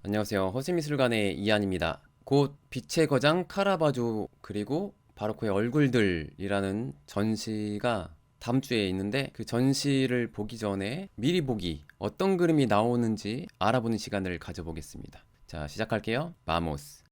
안녕하세요. 허세미술관의 이한입니다. 곧 빛의 거장 카라바조 그리고 바로크의 얼굴들이라는 전시가 다음 주에 있는데, 그 전시를 보기 전에 미리 보기 어떤 그림이 나오는지 알아보는 시간을 가져보겠습니다. 자, 시작할게요. 바모스.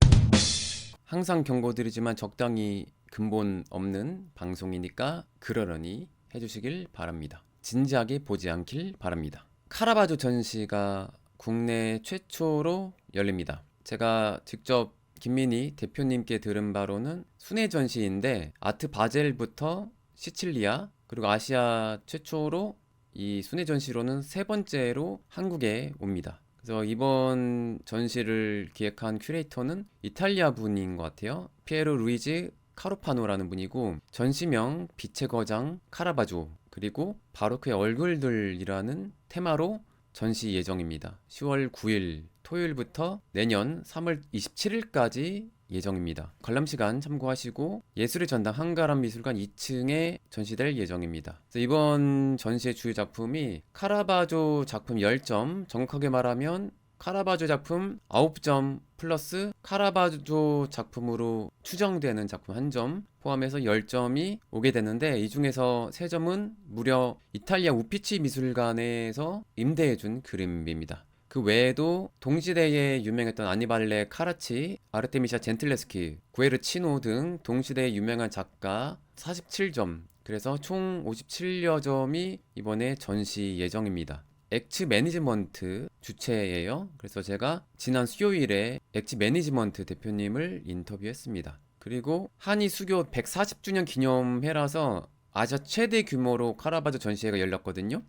항상 경고드리지만 적당히 근본 없는 방송이니까 그러려니 해주시길 바랍니다. 진지하게 보지 않길 바랍니다. 카라바조 전시가 국내 최초로 열립니다. 제가 직접 김민희 대표님께 들은 바로는 순회 전시인데, 아트 바젤부터 시칠리아 그리고 아시아 최초로 이 순회 전시로는 세 번째로 한국에 옵니다. 그래서 이번 전시를 기획한 큐레이터는 이탈리아 분인 것 같아요. 피에로 루이지 카루파노라는 분이고, 전시명 빛의 거장 카라바조 그리고 바로크의 얼굴들이라는 테마로 전시 예정입니다. 10월 9일 토요일부터 내년 3월 27일까지 예정입니다. 관람시간 참고하시고 예술의 전당 한가람 미술관 2층에 전시될 예정입니다. 그래서 이번 전시의 주요 작품이 카라바조 작품 10점, 정확하게 말하면 카라바조 작품 9점 플러스 카라바조 작품으로 추정되는 작품 1점 포함해서 10점이 오게 되는데, 이 중에서 3점은 무려 이탈리아 우피치 미술관에서 임대해준 그림입니다. 그 외에도 동시대에 유명했던 아니발레 카라치, 아르테미샤 젠틀레스키, 구에르 치노 등 동시대에 유명한 작가 47점, 그래서 총 57여 점이 이번에 전시 예정입니다. 엑츠 매니지먼트 주체예요. 그래서 제가 지난 수요일에 엑츠 매니지먼트 대표님을 인터뷰했습니다. 그리고 한이 수교 140주년 기념해라서 아시아 최대 규모로 카라바조 전시회가 열렸거든요.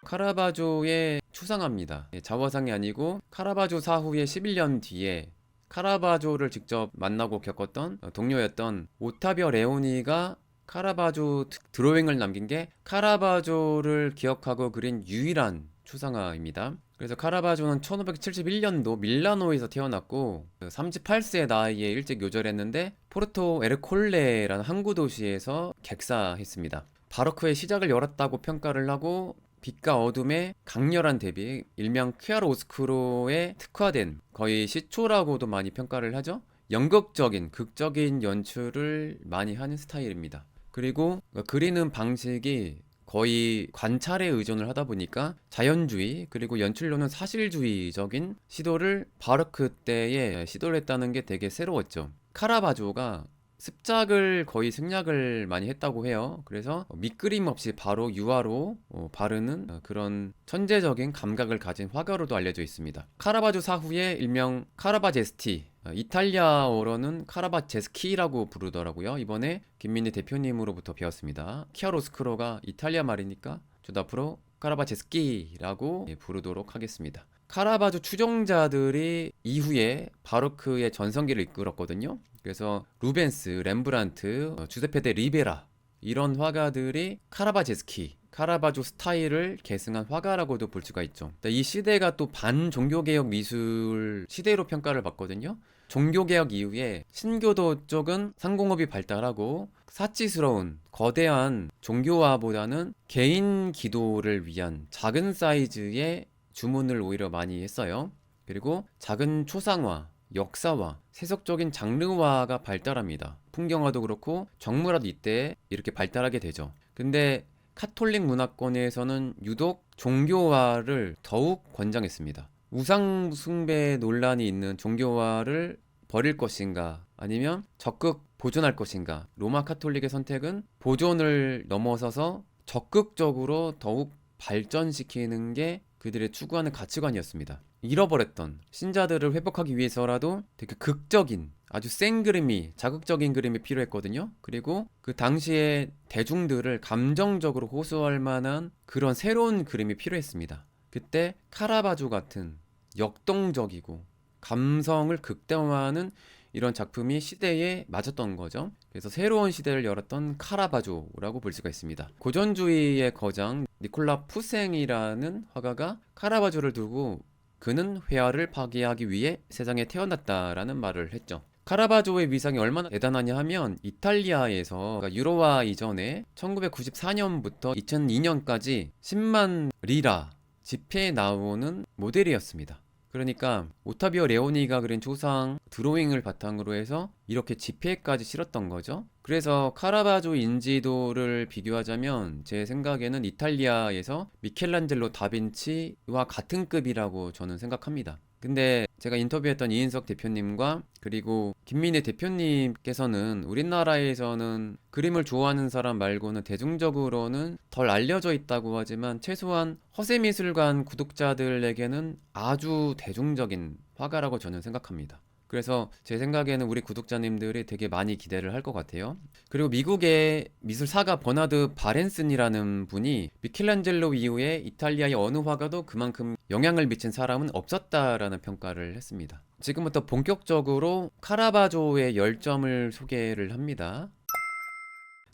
카라바조의 추상화입니다. 자화상이 아니고 카라바조 사후의 11년 뒤에 카라바조를 직접 만나고 겪었던 동료였던 오타비오 레오니가 카라바조 드로잉을 남긴 게 카라바조를 기억하고 그린 유일한 추상화입니다. 그래서 카라바조는 1571년도 밀라노에서 태어났고 38세의 나이에 일찍 요절했는데 포르토 에르콜레라는 항구 도시에서 객사했습니다. 바로크의 시작을 열었다고 평가를 하고, 빛과 어둠의 강렬한 대비, 일명 키아로스쿠로에 특화된, 거의 시초라고도 많이 평가를 하죠. 연극적인, 극적인 연출을 많이 하는 스타일입니다. 그리고 그리는 방식이 거의 관찰에 의존을 하다 보니까 자연주의 그리고 연출로는 사실주의적인 시도를 바로크 때에 시도를 했다는 게 되게 새로웠죠. 카라바조가 습작을 거의 생략을 많이 했다고 해요. 그래서 밑그림 없이 바로 유화로 바르는 그런 천재적인 감각을 가진 화가로도 알려져 있습니다. 카라바조 사후에 일명 카라바제스티, 이탈리아어로는 카라바제스키라고 부르더라고요. 이번에 김민희 대표님으로부터 배웠습니다. 키아로스크로가 이탈리아 말이니까 저도 앞으로 카라바제스키라고 부르도록 하겠습니다. 카라바조 추종자들이 이후에 바로크의 전성기를 이끌었거든요. 그래서 루벤스, 렘브란트, 주세페 데 리베라, 이런 화가들이 카라바제스키, 카라바조 스타일을 계승한 화가라고도 볼 수가 있죠. 이 시대가 또 반종교개혁 미술 시대로 평가를 받거든요. 종교개혁 이후에 신교도 쪽은 상공업이 발달하고 사치스러운 거대한 종교화보다는 개인 기도를 위한 작은 사이즈의 주문을 오히려 많이 했어요. 그리고 작은 초상화, 역사화, 세속적인 장르화가 발달합니다. 풍경화도 그렇고 정물화도 이때 이렇게 발달하게 되죠. 근데 카톨릭 문화권에서는 유독 종교화를 더욱 권장했습니다. 우상 숭배 논란이 있는 종교화를 버릴 것인가 아니면 적극 보존할 것인가, 로마 카톨릭의 선택은 보존을 넘어서서 적극적으로 더욱 발전시키는 게 그들의 추구하는 가치관이었습니다. 잃어버렸던 신자들을 회복하기 위해서라도 되게 극적인, 아주 센 그림이, 자극적인 그림이 필요했거든요. 그리고 그 당시에 대중들을 감정적으로 호소할 만한 그런 새로운 그림이 필요했습니다. 그때 카라바조 같은 역동적이고 감성을 극대화하는 이런 작품이 시대에 맞았던 거죠. 그래서 새로운 시대를 열었던 카라바조라고 볼 수가 있습니다. 고전주의의 거장 니콜라 푸생이라는 화가가 카라바조를 두고 그는 회화를 파괴하기 위해 세상에 태어났다라는 말을 했죠. 카라바조의 위상이 얼마나 대단하냐 하면 이탈리아에서, 그러니까 유로화 이전에 1994년부터 2002년까지 10만 리라 지폐에 나오는 모델이었습니다. 그러니까 오타비오 레오니가 그린 초상 드로잉을 바탕으로 해서 이렇게 지폐까지 실었던 거죠. 그래서 카라바조 인지도를 비교하자면 제 생각에는 이탈리아에서 미켈란젤로 다빈치와 같은 급이라고 저는 생각합니다. 근데 제가 인터뷰했던 이인석 대표님과 그리고 김민혜 대표님께서는 우리나라에서는 그림을 좋아하는 사람 말고는 대중적으로는 덜 알려져 있다고 하지만 최소한 허세미술관 구독자들에게는 아주 대중적인 화가라고 저는 생각합니다. 그래서 제 생각에는 우리 구독자님들이 되게 많이 기대를 할 것 같아요. 그리고 미국의 미술사가 버나드 바렌슨이라는 분이 미켈란젤로 이후에 이탈리아의 어느 화가도 그만큼 영향을 미친 사람은 없었다라는 평가를 했습니다. 지금부터 본격적으로 카라바조의 열점을 소개를 합니다.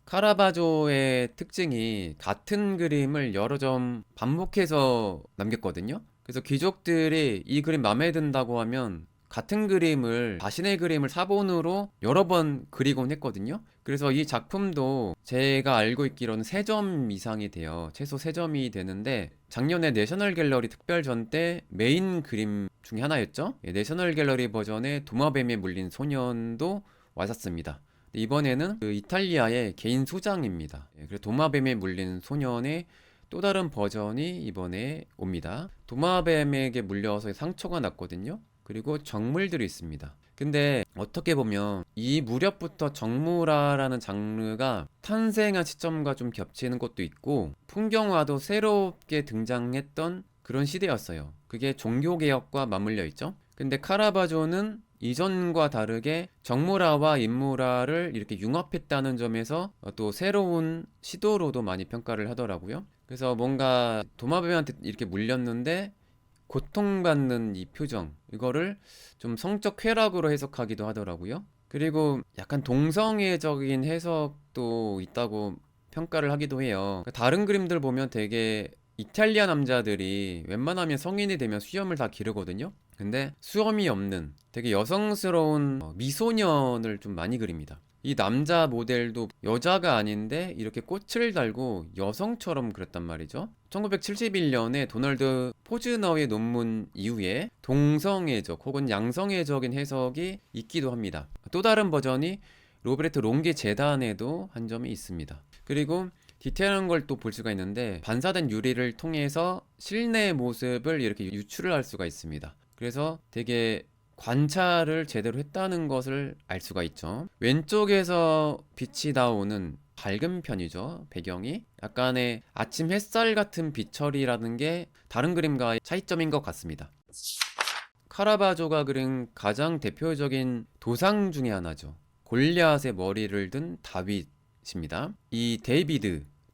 카라바조의 특징이 같은 그림을 여러 점 반복해서 남겼거든요. 그래서 귀족들이 이 그림 마음에 든다고 하면 같은 그림을 자신의 그림을 사본으로 여러 번 그리곤 했거든요. 그래서 이 작품도 제가 알고 있기로는 3점 이상이 돼요. 최소 3점이 되는데 작년에 내셔널 갤러리 특별전 때 메인 그림 중에 하나였죠. 내셔널 갤러리 버전의 도마뱀에 물린 소년도 왔었습니다. 이번에는 그 이탈리아의 개인 소장입니다. 그래서 도마뱀에 물린 소년의 또 다른 버전이 이번에 옵니다. 도마뱀에게 물려서 상처가 났거든요. 그리고 정물들이 있습니다. 근데 어떻게 보면 이 무렵부터 정물화라는 장르가 탄생한 시점과 좀 겹치는 것도 있고 풍경화도 새롭게 등장했던 그런 시대였어요. 그게 종교개혁과 맞물려 있죠. 근데 카라바조는 이전과 다르게 정물화와 인물화를 이렇게 융합했다는 점에서 또 새로운 시도로도 많이 평가를 하더라고요. 그래서 뭔가 도마뱀한테 이렇게 물렸는데 고통받는 이 표정, 이거를 좀 성적 쾌락으로 해석하기도 하더라고요. 그리고 약간 동성애적인 해석도 있다고 평가를 하기도 해요. 다른 그림들 보면 되게 이탈리아 남자들이 웬만하면 성인이 되면 수염을 다 기르거든요. 근데 수염이 없는 되게 여성스러운 미소년을 좀 많이 그립니다. 이 남자 모델도 여자가 아닌데 이렇게 꽃을 달고 여성처럼 그렸단 말이죠. 1971년에 도널드 포즈너의 논문 이후에 동성애적 혹은 양성애적인 해석이 있기도 합니다. 또 다른 버전이 로베르토 롱게 재단에도 한 점이 있습니다. 그리고 디테일한 걸 또 볼 수가 있는데 반사된 유리를 통해서 실내 모습을 이렇게 유출을 할 수가 있습니다. 그래서 되게 관찰을 제대로 했다는 것을 알 수가 있죠. 왼쪽에서 빛이 나오는 밝은 편이죠. 배경이 약간의 아침 햇살 같은 빛처리라는 게 다른 그림과의 차이점인 것 같습니다. 카라바조가 그린 가장 대표적인 도상 중에 하나죠. 골리앗의 머리를 든 다윗입니다. 이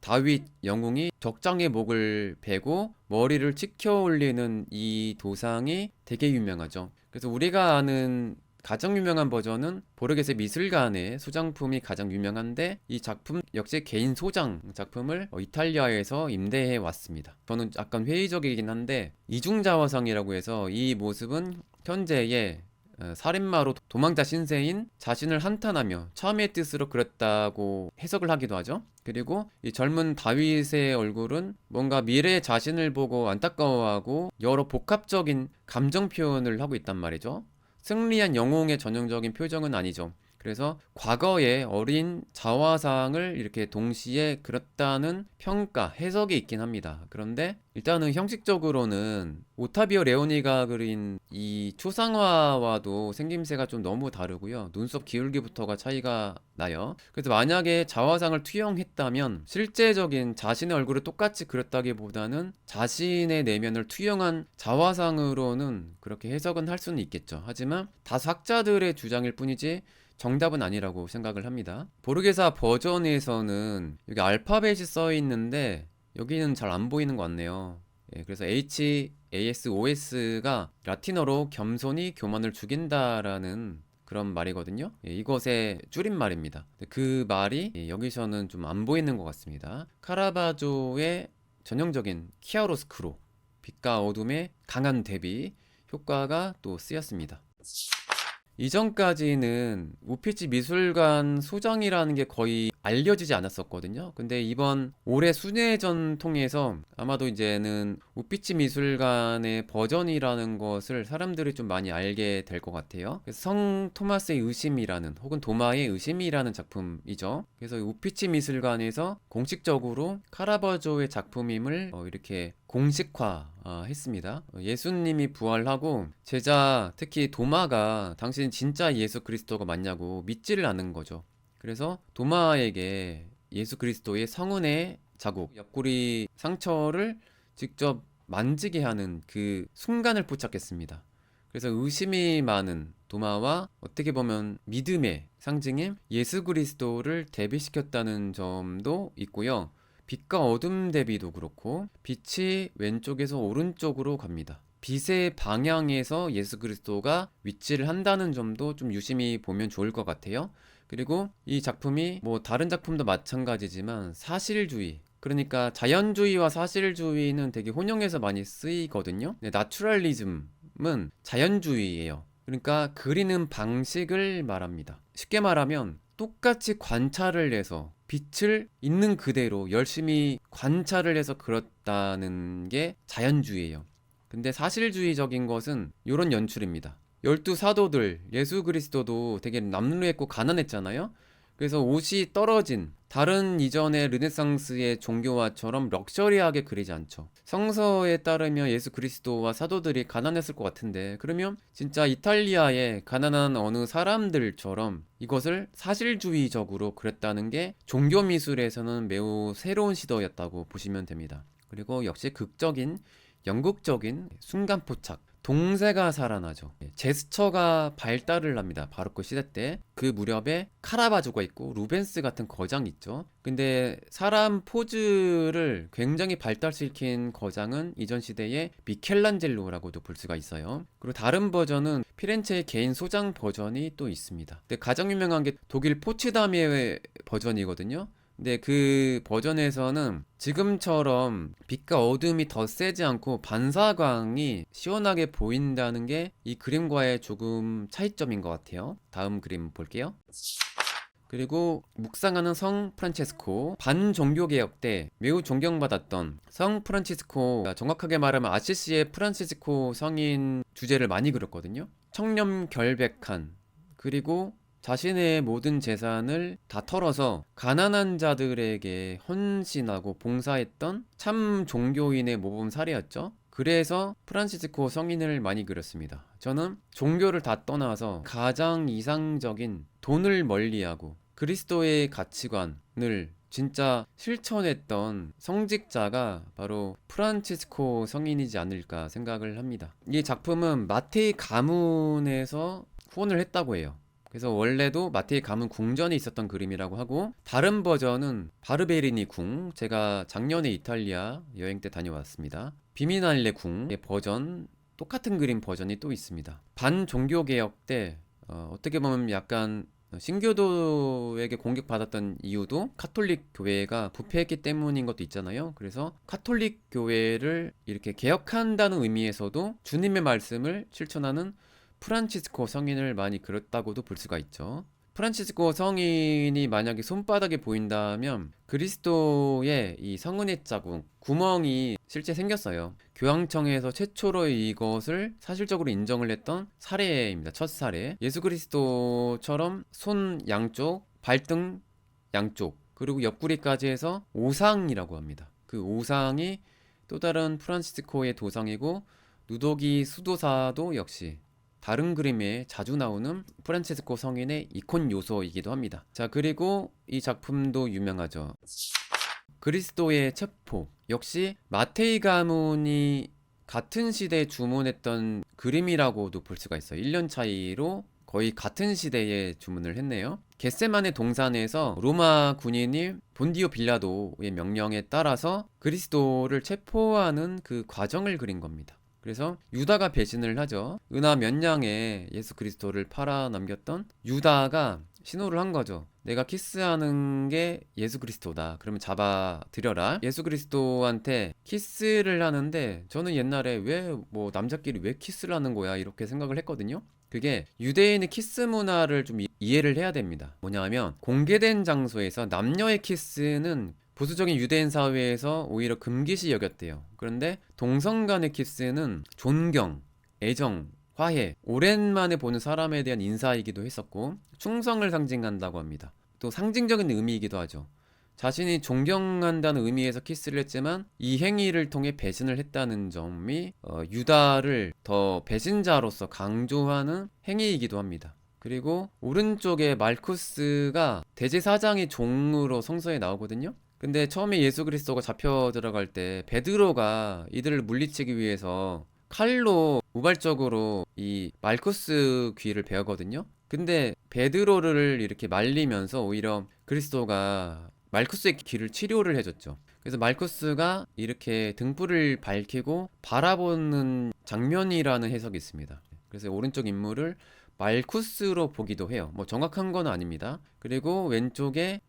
다윗 영웅이 적장의 목을 베고 머리를 치켜 올리는 이 도상이 되게 유명하죠. 그래서 우리가 아는 가장 유명한 버전은 보르게세 미술관의 소장품이 가장 유명한데 이 작품 역시 개인 소장 작품을 이탈리아에서 임대해 왔습니다. 저는 약간 회의적이긴 한데 이중자화상이라고 해서 이 모습은 현재의 살인마로 도망자 신세인 자신을 한탄하며 처음의 뜻으로 그렸다고 해석을 하기도 하죠. 그리고 이 젊은 다윗의 얼굴은 뭔가 미래의 자신을 보고 안타까워하고 여러 복합적인 감정 표현을 하고 있단 말이죠. 승리한 영웅의 전형적인 표정은 아니죠. 그래서 과거의 어린 자화상을 이렇게 동시에 그렸다는 평가, 해석이 있긴 합니다. 그런데 일단은 형식적으로는 오타비오 레오니가 그린 이 초상화와도 생김새가 좀 너무 다르고요. 눈썹 기울기부터가 차이가 나요. 그래서 만약에 자화상을 투영했다면 실제적인 자신의 얼굴을 똑같이 그렸다기보다는 자신의 내면을 투영한 자화상으로는 그렇게 해석은 할 수는 있겠죠. 하지만 다수 학자들의 주장일 뿐이지 정답은 아니라고 생각을 합니다. 보르게사 버전에서는 여기 알파벳이 써 있는데 여기는 잘 안 보이는 것 같네요. 그래서 HASOS가 라틴어로 겸손히 교만을 죽인다라는 그런 말이거든요. 이것의 줄임말입니다. 그 말이 여기서는 좀 안 보이는 것 같습니다. 카라바조의 전형적인 키아로스크로 빛과 어둠의 강한 대비 효과가 또 쓰였습니다. 이전까지는 우피치 미술관 소장이라는 게 거의 알려지지 않았었거든요. 근데 이번 올해 순회전 통해서 아마도 이제는 우피치 미술관의 버전이라는 것을 사람들이 좀 많이 알게 될 것 같아요. 그래서 성 토마스의 의심이라는 혹은 도마의 의심이라는 작품이죠. 그래서 우피치 미술관에서 공식적으로 카라바조의 작품임을 이렇게 공식화 했습니다. 예수님이 부활하고 제자 특히 도마가 당신 진짜 예수 그리스도가 맞냐고 믿지를 않는 거죠. 그래서 도마에게 예수 그리스도의 성은의 자국, 옆구리 상처를 직접 만지게 하는 그 순간을 포착했습니다. 그래서 의심이 많은 도마와 어떻게 보면 믿음의 상징인 예수 그리스도를 대비시켰다는 점도 있고요. 빛과 어둠 대비도 그렇고 빛이 왼쪽에서 오른쪽으로 갑니다. 빛의 방향에서 예수 그리스도가 위치를 한다는 점도 좀 유심히 보면 좋을 것 같아요. 그리고 이 작품이 뭐 다른 작품도 마찬가지지만 사실주의, 그러니까 자연주의와 사실주의는 되게 혼용해서 많이 쓰이거든요. 네, 나추럴리즘은 자연주의예요. 그러니까 그리는 방식을 말합니다. 쉽게 말하면 똑같이 관찰을 해서 빛을 있는 그대로 열심히 관찰을 해서 그렸다는 게 자연주의예요. 근데 사실주의적인 것은 이런 연출입니다. 열두 사도들, 예수 그리스도도 되게 남루했고 가난했잖아요. 그래서 옷이 떨어진 다른 이전의 르네상스의 종교화처럼 럭셔리하게 그리지 않죠. 성서에 따르면 예수 그리스도와 사도들이 가난했을 것 같은데, 그러면 진짜 이탈리아의 가난한 어느 사람들처럼 이것을 사실주의적으로 그렸다는 게 종교 미술에서는 매우 새로운 시도였다고 보시면 됩니다. 그리고 역시 극적인 영국적인 순간 포착, 동세가 살아나죠. 제스처가 발달을 합니다. 바로크 시대 때. 그 무렵에 카라바조가 있고 루벤스 같은 거장이 있죠. 근데 사람 포즈를 굉장히 발달시킨 거장은 이전 시대의 미켈란젤로라고도 볼 수가 있어요. 그리고 다른 버전은 피렌체의 개인 소장 버전이 또 있습니다. 근데 가장 유명한 게 독일 포츠다미의 버전이거든요. 근데 그 버전에서는 지금처럼 빛과 어둠이 더 세지 않고 반사광이 시원하게 보인다는 게 이 그림과의 조금 차이점인 것 같아요. 다음 그림 볼게요. 그리고 묵상하는 성 프란체스코, 반종교개혁 때 매우 존경받았던 성 프란치스코, 정확하게 말하면 아시시의 프란치스코 성인 주제를 많이 그렸거든요. 청렴 결백한, 그리고 자신의 모든 재산을 다 털어서 가난한 자들에게 헌신하고 봉사했던 참 종교인의 모범 사례였죠. 그래서 프란시스코 성인을 많이 그렸습니다. 저는 종교를 다 떠나서 가장 이상적인 돈을 멀리하고 그리스도의 가치관을 진짜 실천했던 성직자가 바로 프란치스코 성인이지 않을까 생각을 합니다. 이 작품은 마테이 가문에서 후원을 했다고 해요. 그래서 원래도 마테이 가문 궁전에 있었던 그림이라고 하고, 다른 버전은 바르베리니 궁, 제가 작년에 이탈리아 여행 때 다녀왔습니다. 비미날레 궁의 버전, 똑같은 그림 버전이 또 있습니다. 반종교개혁 때 어떻게 보면 약간 신교도에게 공격받았던 이유도 카톨릭 교회가 부패했기 때문인 것도 있잖아요. 그래서 카톨릭 교회를 이렇게 개혁한다는 의미에서도 주님의 말씀을 실천하는 프란치스코 성인을 많이 그렸다고도 볼 수가 있죠. 프란치스코 성인이 만약에 손바닥에 보인다면 그리스도의 이 성은의 자국, 구멍이 실제 생겼어요. 교황청에서 최초로 이것을 사실적으로 인정을 했던 사례입니다. 첫 사례. 예수 그리스도처럼 손 양쪽, 발등 양쪽, 그리고 옆구리까지 해서 오상이라고 합니다. 그 오상이 또 다른 프란치스코의 도상이고, 누더기 수도사도 역시 다른 그림에 자주 나오는 프란체스코 성인의 이콘 요소이기도 합니다. 자, 그리고 이 작품도 유명하죠. 그리스도의 체포. 역시 마테이 가문이 같은 시대에 주문했던 그림이라고도 볼 수가 있어요. 1년 차이로 거의 같은 시대에 주문을 했네요. 겟세마네 동산에서 로마 군인이 본디오 빌라도의 명령에 따라서 그리스도를 체포하는 그 과정을 그린 겁니다. 그래서 유다가 배신을 하죠. 은하 몇 냥에 예수 그리스도를 팔아 넘겼던 유다가 신호를 한 거죠. 내가 키스하는 게 예수 그리스도다. 그러면 잡아 들여라. 예수 그리스도한테 키스를 하는데, 저는 옛날에 왜 뭐 남자끼리 왜 키스를 하는 거야 이렇게 생각을 했거든요. 그게 유대인의 키스 문화를 좀 이해를 해야 됩니다. 뭐냐 하면 공개된 장소에서 남녀의 키스는 보수적인 유대인 사회에서 오히려 금기시 여겼대요. 그런데 동성 간의 키스는 존경, 애정, 화해, 오랜만에 보는 사람에 대한 인사이기도 했었고 충성을 상징한다고 합니다. 또 상징적인 의미이기도 하죠. 자신이 존경한다는 의미에서 키스를 했지만 이 행위를 통해 배신을 했다는 점이 유다를 더 배신자로서 강조하는 행위이기도 합니다. 그리고 오른쪽에 말쿠스가 대제사장의 종으로 성서에 나오거든요. 근데 처음에 예수 그리스도가 잡혀 들어갈 때 베드로가 이들을 물리치기 위해서 칼로 우발적으로 이 말쿠스 귀를 베었거든요. 근데 베드로를 이렇게 말리면서 오히려 그리스도가 말쿠스의 귀를 치료를 해줬죠. 그래서 말쿠스가 이렇게 등불을 밝히고 바라보는 장면이라는 해석이 있습니다. 그래서 오른쪽 인물을 말쿠스로 보기도 해요. 뭐 정확한 건 아닙니다. 그리고 왼쪽에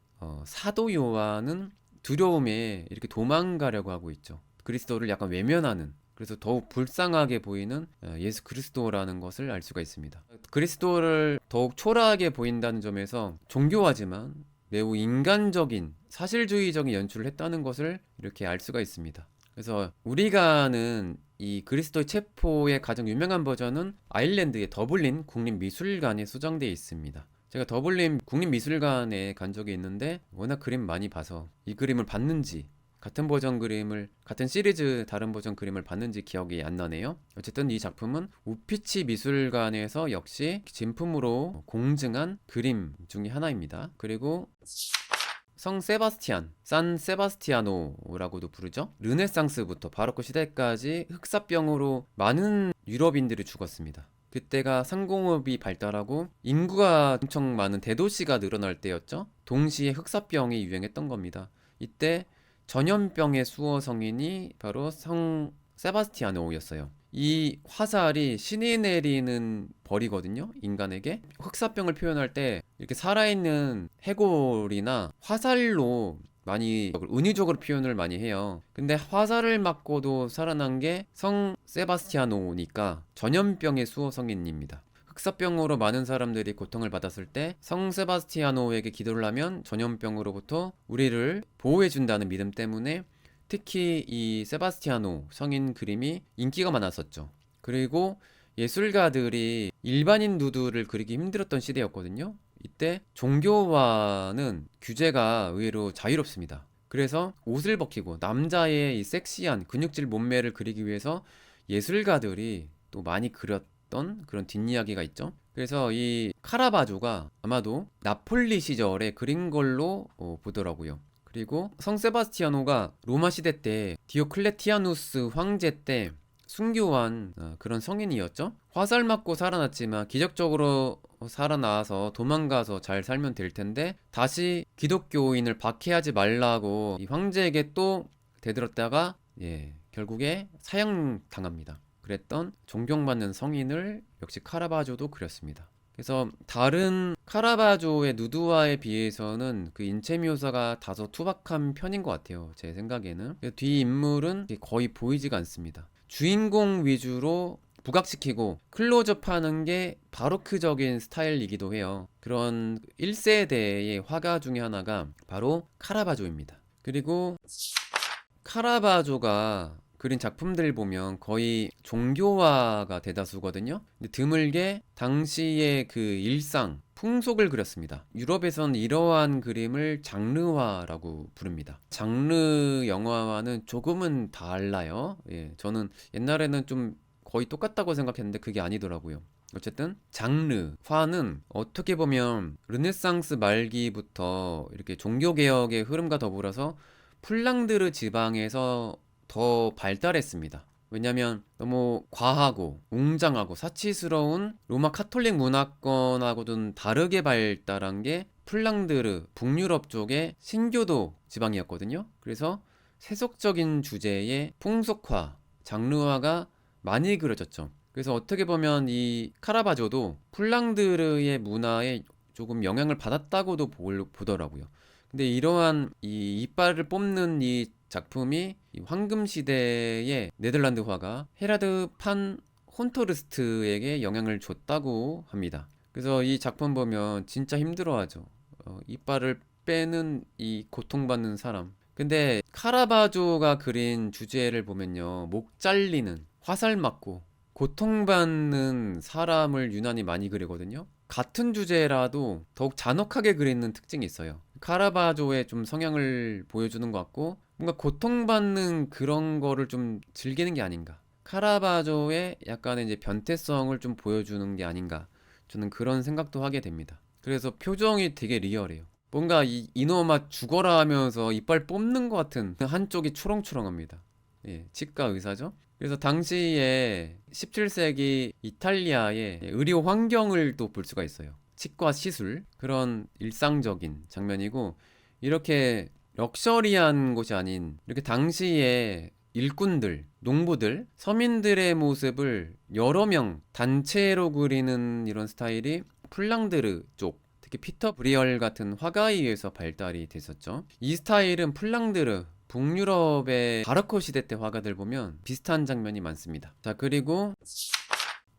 사도 요한은 두려움에 이렇게 도망가려고 하고 있죠. 그리스도를 약간 외면하는, 그래서 더욱 불쌍하게 보이는 예수 그리스도라는 것을 알 수가 있습니다. 그리스도를 더욱 초라하게 보인다는 점에서 존교하지만 매우 인간적인 사실주의적인 연출을 했다는 것을 이렇게 알 수가 있습니다. 그래서 우리가 아는 이 그리스도의 체포의 가장 유명한 버전은 아일랜드의 더블린 국립미술관에 소장되어 있습니다. 제가 더블린 국립미술관에 간 적이 있는데 워낙 그림 많이 봐서 이 그림을 봤는지 같은 버전 그림을 같은 시리즈 다른 버전 그림을 봤는지 기억이 안 나네요. 어쨌든 이 작품은 우피치 미술관에서 역시 진품으로 공증한 그림 중에 하나입니다. 그리고 성 세바스티안, 산 세바스티아노라고도 부르죠. 르네상스부터 바로크 시대까지 흑사병으로 많은 유럽인들이 죽었습니다. 그때가 상공업이 발달하고 인구가 엄청 많은 대도시가 늘어날 때였죠. 동시에 흑사병이 유행했던 겁니다. 이때 전염병의 수호 성인이 바로 성 세바스티아노였어요. 이 화살이 신이 내리는 벌이거든요, 인간에게. 흑사병을 표현할 때 이렇게 살아있는 해골이나 화살로 많이 은유적으로 표현을 많이 해요. 근데 화살을 맞고도 살아난 게 성 세바스티아노니까 전염병의 수호 성인입니다. 흑사병으로 많은 사람들이 고통을 받았을 때 성 세바스티아노에게 기도를 하면 전염병으로부터 우리를 보호해준다는 믿음 때문에 특히 이 세바스티아노 성인 그림이 인기가 많았었죠. 그리고 예술가들이 일반인 누드를 그리기 힘들었던 시대였거든요. 이때 종교화는 규제가 의외로 자유롭습니다. 그래서 옷을 벗기고 남자의 이 섹시한 근육질 몸매를 그리기 위해서 예술가들이 또 많이 그렸던 그런 뒷이야기가 있죠. 그래서 이 카라바조가 아마도 나폴리 시절에 그린 걸로 보더라고요. 그리고 성 세바스티아노가 로마 시대 때 디오클레티아누스 황제 때 순교한 그런 성인이었죠. 화살 맞고 살아났지만 기적적으로 살아나와서 도망가서 잘 살면 될 텐데 다시 기독교인을 박해하지 말라고 이 황제에게 또 대들었다가 결국에 사형당합니다. 그랬던 존경받는 성인을 역시 카라바조도 그렸습니다. 그래서 다른 카라바조의 누드화에 비해서는 그 인체 묘사가 다소 투박한 편인 것 같아요, 제 생각에는. 뒤 인물은 거의 보이지가 않습니다. 주인공 위주로 부각시키고 클로즈업 하는 게 바로크적인 스타일이기도 해요. 그런 1세대의 화가 중에 하나가 바로 카라바조입니다. 그리고 카라바조가 그린 작품들 보면 거의 종교화가 대다수거든요. 근데 드물게 당시의 그 일상, 풍속을 그렸습니다. 유럽에선 이러한 그림을 장르화라고 부릅니다. 장르 영화와는 조금은 달라요. 저는 옛날에는 좀 거의 똑같다고 생각했는데 그게 아니더라고요. 어쨌든 장르화는 어떻게 보면 르네상스 말기부터 이렇게 종교개혁의 흐름과 더불어서 플랑드르 지방에서 더 발달했습니다. 왜냐면 너무 과하고 웅장하고 사치스러운 로마 카톨릭 문화권하고는 다르게 발달한 게 플랑드르 북유럽 쪽의 신교도 지방이었거든요. 그래서 세속적인 주제의 풍속화, 장르화가 많이 그려졌죠. 그래서 어떻게 보면 이 카라바조도 플랑드르의 문화에 조금 영향을 받았다고도 보더라고요. 근데 이러한 이 이빨을 뽑는 이 작품이 이 황금 시대의 네덜란드 화가 헤라드 판 콘토르스트에게 영향을 줬다고 합니다. 그래서 이 작품 보면 진짜 힘들어하죠. 이빨을 빼는 이 고통받는 사람. 근데 카라바조가 그린 주제를 보면요, 목 잘리는, 화살 맞고 고통받는 사람을 유난히 많이 그리거든요. 같은 주제라도 더욱 잔혹하게 그리는 특징이 있어요. 카라바조의 좀 성향을 보여주는 것 같고, 뭔가 고통받는 그런 거를 좀 즐기는 게 아닌가. 카라바조의 약간의 이제 변태성을 좀 보여주는 게 아닌가. 저는 그런 생각도 하게 됩니다. 그래서 표정이 되게 리얼해요. 뭔가 이놈아 죽어라 하면서 이빨 뽑는 것 같은, 한쪽이 초롱초롱합니다. 예, 치과 의사죠. 그래서 당시에 17세기 이탈리아의 의료 환경을 또 볼 수가 있어요. 치과 시술, 그런 일상적인 장면이고, 이렇게 럭셔리한 곳이 아닌, 이렇게 당시에 일꾼들, 농부들, 서민들의 모습을 여러 명 단체로 그리는 이런 스타일이 플랑드르 쪽, 특히 피터 브리얼 같은 화가에 의해서 발달이 됐었죠. 이 스타일은 플랑드르, 북유럽의 바로크 시대 때 화가들 보면 비슷한 장면이 많습니다. 자, 그리고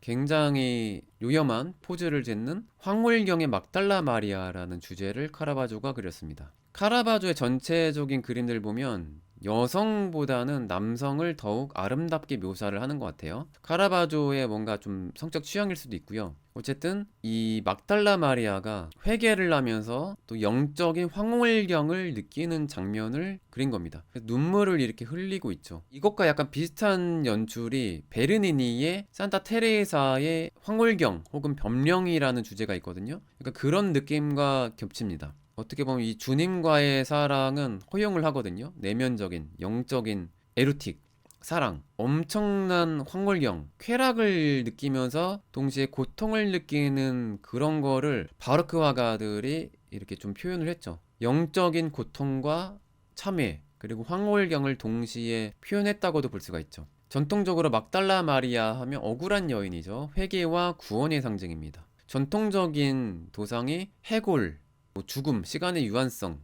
굉장히 요염한 포즈를 짓는 황홀경의 막달라 마리아라는 주제를 카라바조가 그렸습니다. 카라바조의 전체적인 그림들 보면 여성보다는 남성을 더욱 아름답게 묘사를 하는 것 같아요. 카라바조의 뭔가 좀 성적 취향일 수도 있고요. 어쨌든 이 막달라 마리아가 회개를 하면서 또 영적인 황홀경을 느끼는 장면을 그린 겁니다. 눈물을 이렇게 흘리고 있죠. 이것과 약간 비슷한 연출이 베르니니의 산타 테레사의 황홀경 혹은 변명이라는 주제가 있거든요. 그러니까 그런 느낌과 겹칩니다. 어떻게 보면 이 주님과의 사랑은 허용을 하거든요. 내면적인, 영적인 에로틱, 사랑, 엄청난 황홀경, 쾌락을 느끼면서 동시에 고통을 느끼는 그런 거를 바로크 화가들이 이렇게 좀 표현을 했죠. 영적인 고통과 참회, 그리고 황홀경을 동시에 표현했다고도 볼 수가 있죠. 전통적으로 막달라 마리아 하면 억울한 여인이죠. 회개와 구원의 상징입니다. 전통적인 도상이 해골, 죽음, 시간의 유한성,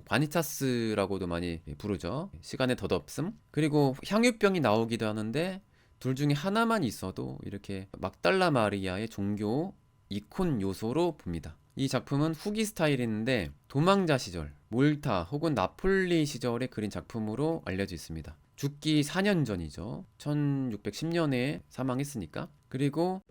바니타스라고도 많이 부르죠. 시간의 덧없음. 그리고 향유병이 나오기도 하는데 둘 중에 하나만 있어도 이렇게 막달라 마리아의 종교 이콘 요소로 봅니다. 이 작품은 후기 스타일인데 도망자 시절, 몰타 혹은 나폴리 시절에 그린 작품으로 알려져 있습니다. 죽기 4년 전이죠. 1610년에 사망했으니까. 그리고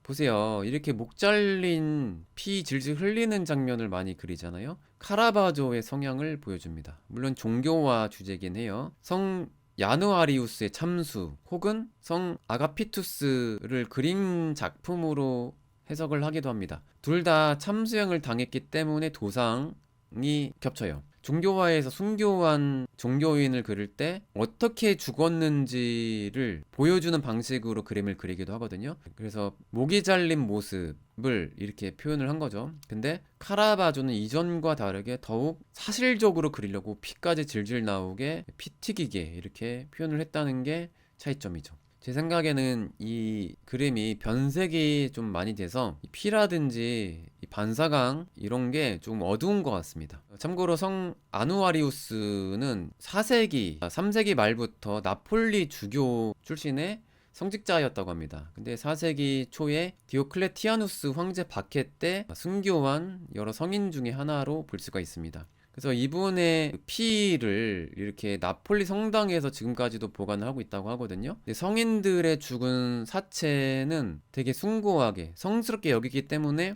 보세요. 이렇게 목 잘린 피 질질 흘리는 장면을 많이 그리잖아요. 카라바조의 성향을 보여줍니다. 물론 종교와 주제긴 해요. 성 야누아리우스의 참수 혹은 성 아가피투스를 그린 작품으로 해석을 하기도 합니다. 둘 다 참수형을 당했기 때문에 도상이 겹쳐요. 종교화에서 순교한 종교인을 그릴 때 어떻게 죽었는지를 보여주는 방식으로 그림을 그리기도 하거든요. 그래서 목이 잘린 모습을 이렇게 표현을 한 거죠. 근데 카라바조는 이전과 다르게 더욱 사실적으로 그리려고 피까지 질질 나오게 피 튀기게 이렇게 표현을 했다는 게 차이점이죠. 제 생각에는 이 그림이 변색이 좀 많이 돼서 피라든지 반사광 이런 게 좀 어두운 것 같습니다. 참고로 성 아누아리우스는 4세기, 3세기 말부터 나폴리 주교 출신의 성직자였다고 합니다. 근데 4세기 초에 디오클레티아누스 황제 박해 때 순교한 여러 성인 중에 하나로 볼 수가 있습니다. 그래서 이분의 피를 이렇게 나폴리 성당에서 지금까지도 보관을 하고 있다고 하거든요. 근데 성인들의 죽은 사체는 되게 숭고하게 성스럽게 여기기 때문에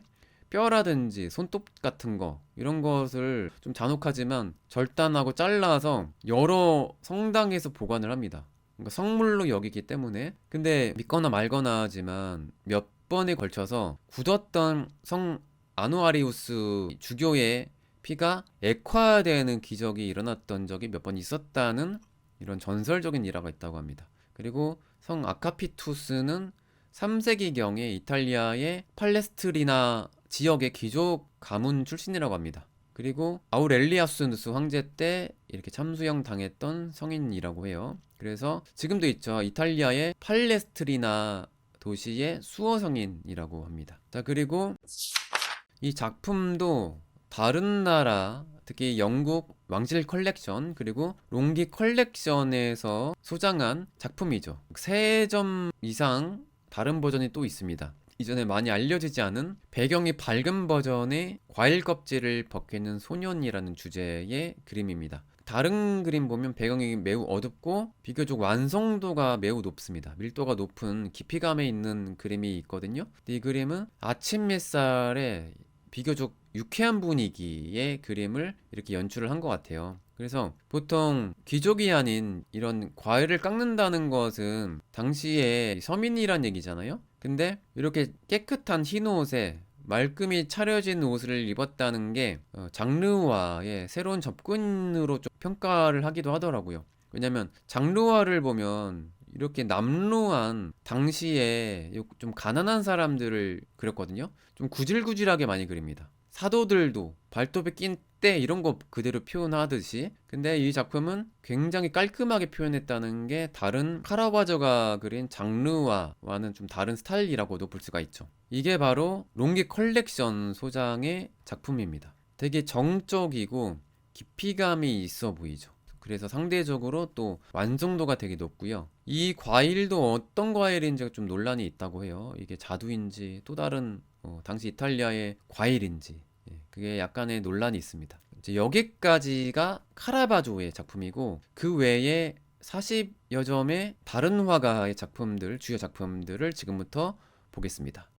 뼈라든지 손톱 같은 거 이런 것을 좀 잔혹하지만 절단하고 잘라서 여러 성당에서 보관을 합니다. 그러니까 성물로 여기기 때문에. 근데 믿거나 말거나 하지만 몇 번에 걸쳐서 굳었던 성 아누아리우스 주교의 피가 액화되는 기적이 일어났던 적이 몇 번 있었다는 이런 전설적인 일화가 있다고 합니다. 그리고 성 아카피투스는 3세기경에 이탈리아의 팔레스트리나 지역의 귀족 가문 출신이라고 합니다. 그리고 아우렐리아수누스 황제 때 이렇게 참수형 당했던 성인이라고 해요. 그래서 지금도 있죠. 이탈리아의 팔레스트리나 도시의 수호 성인이라고 합니다. 자, 그리고 이 작품도 다른 나라, 특히 영국 왕실 컬렉션 그리고 롱기 컬렉션에서 소장한 작품이죠. 3점 이상 다른 버전이 또 있습니다. 이전에 많이 알려지지 않은 배경이 밝은 버전의 과일 껍질을 벗기는 소년이라는 주제의 그림입니다. 다른 그림 보면 배경이 매우 어둡고 비교적 완성도가 매우 높습니다. 밀도가 높은 깊이감에 있는 그림이 있거든요. 이 그림은 아침 햇살에 비교적 유쾌한 분위기의 그림을 이렇게 연출을 한 것 같아요. 그래서 보통 귀족이 아닌 이런 과일을 깎는다는 것은 당시에 서민이란 얘기잖아요. 근데 이렇게 깨끗한 흰 옷에 말끔히 차려진 옷을 입었다는 게 장르화의 새로운 접근으로 좀 평가를 하기도 하더라고요. 왜냐면 장르화를 보면 이렇게 남루한 당시에 좀 가난한 사람들을 그렸거든요. 좀 구질구질하게 많이 그립니다. 사도들도 발톱에 낀 때 이런 거 그대로 표현하듯이. 근데 이 작품은 굉장히 깔끔하게 표현했다는 게 다른 카라바조가 그린 장르화와는 좀 다른 스타일이라고도 볼 수가 있죠. 이게 바로 롱기 컬렉션 소장의 작품입니다. 되게 정적이고 깊이감이 있어 보이죠. 그래서 상대적으로 또 완성도가 되게 높고요. 이 과일도 어떤 과일인지가 좀 논란이 있다고 해요. 이게 자두인지 또 다른 당시 이탈리아의 과일인지, 그게 약간의 논란이 있습니다. 이제 여기까지가 카라바조의 작품이고 그 외에 40여 점의 다른 화가의 작품들, 주요 작품들을 지금부터 보겠습니다.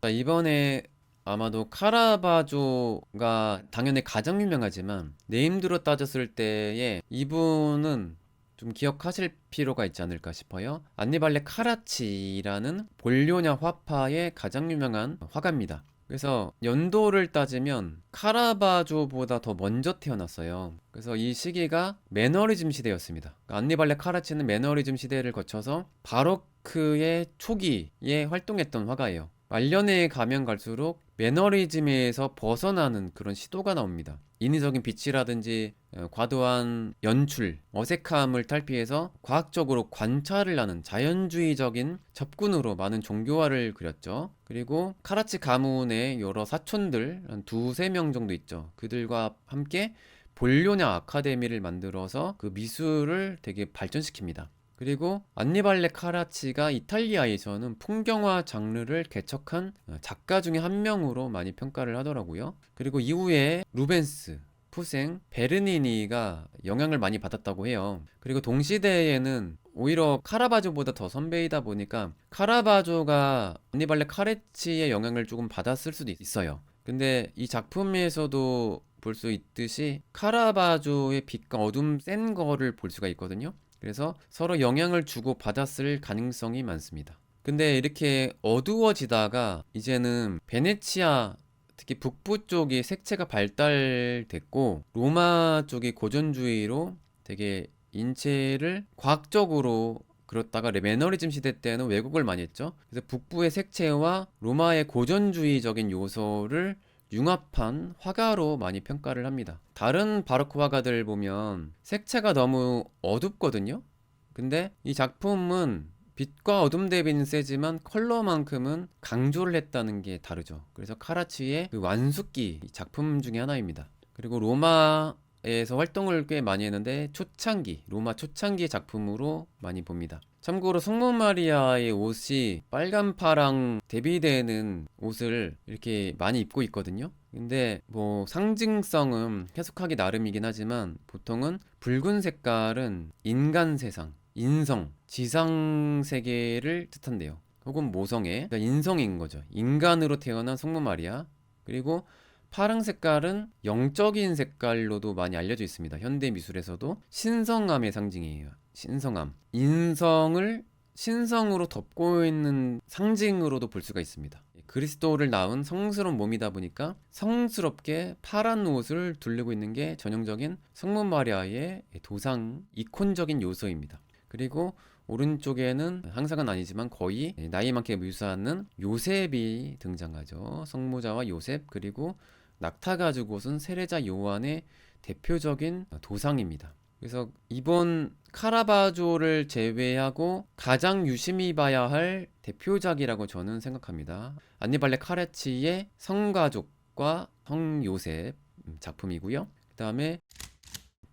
자, 이번에 아마도 카라바조가 당연히 가장 유명하지만 네임드로 따졌을 때에 이분은 좀 기억하실 필요가 있지 않을까 싶어요. 안니발레 카라치라는 볼료냐 화파의 가장 유명한 화가입니다. 그래서 연도를 따지면 카라바조보다 더 먼저 태어났어요. 그래서 이 시기가 매너리즘 시대였습니다. 그러니까 안니발레 카라치는 매너리즘 시대를 거쳐서 바로크의 초기에 활동했던 화가예요. 말년에 가면 갈수록 매너리즘에서 벗어나는 그런 시도가 나옵니다. 인위적인 빛이라든지 과도한 연출, 어색함을 탈피해서 과학적으로 관찰을 하는 자연주의적인 접근으로 많은 종교화를 그렸죠. 그리고 카라치 가문의 여러 사촌들, 한 두세 명 정도 있죠. 그들과 함께 볼료냐 아카데미를 만들어서 그 미술을 되게 발전시킵니다. 그리고 안니발레 카라치가 이탈리아에서는 풍경화 장르를 개척한 작가 중에 한 명으로 많이 평가를 하더라고요. 그리고 이후에 루벤스, 푸생, 베르니니가 영향을 많이 받았다고 해요. 그리고 동시대에는 오히려 카라바조보다 더 선배이다 보니까 카라바조가 안니발레 카라치의 영향을 조금 받았을 수도 있어요. 근데 이 작품에서도 볼 수 있듯이 카라바조의 빛과 어둠 센 거를 볼 수가 있거든요. 그래서 서로 영향을 주고 받았을 가능성이 많습니다. 근데 이렇게 어두워지다가 이제는 베네치아, 특히 북부 쪽이 색채가 발달됐고 로마 쪽이 고전주의로 되게 인체를 과학적으로 그렇다가 매너리즘 시대 때는 왜곡을 많이 했죠. 그래서 북부의 색채와 로마의 고전주의적인 요소를 융합한 화가로 많이 평가를 합니다. 다른 바로크 화가들 보면 색채가 너무 어둡거든요. 근데 이 작품은 빛과 어둠 대비는 세지만 컬러만큼은 강조를 했다는 게 다르죠. 그래서 카라치의 그 완숙기 작품 중에 하나입니다. 그리고 로마에서 활동을 꽤 많이 했는데 초창기, 로마 초창기 작품으로 많이 봅니다. 참고로 성모 마리아의 옷이 빨간 파랑 대비되는 옷을 이렇게 많이 입고 있거든요. 근데 뭐 상징성은 해석하기 나름이긴 하지만 보통은 붉은 색깔은 인간 세상, 인성, 지상 세계를 뜻한대요. 혹은 모성애, 그러니까 인성인 거죠. 인간으로 태어난 성모 마리아. 그리고 파랑 색깔은 영적인 색깔로도 많이 알려져 있습니다. 현대 미술에서도 신성함의 상징이에요. 신성함. 인성을 신성으로 덮고 있는 상징으로도 볼 수가 있습니다. 그리스도를 낳은 성스러운 몸이다 보니까 성스럽게 파란 옷을 두르고 있는 게 전형적인 성모 마리아의 도상, 이콘적인 요소입니다. 그리고 오른쪽에는 항상은 아니지만 거의 나이 많게 묘사하는 요셉이 등장하죠. 성모자와 요셉, 그리고 낙타 가지고 옷은 세례자 요한의 대표적인 도상입니다. 그래서 이번 카라바조를 제외하고 가장 유심히 봐야 할 대표작이라고 저는 생각합니다. 안니발레 카라치의 성가족, 요셉과 성 요셉 작품이고요. 그 다음에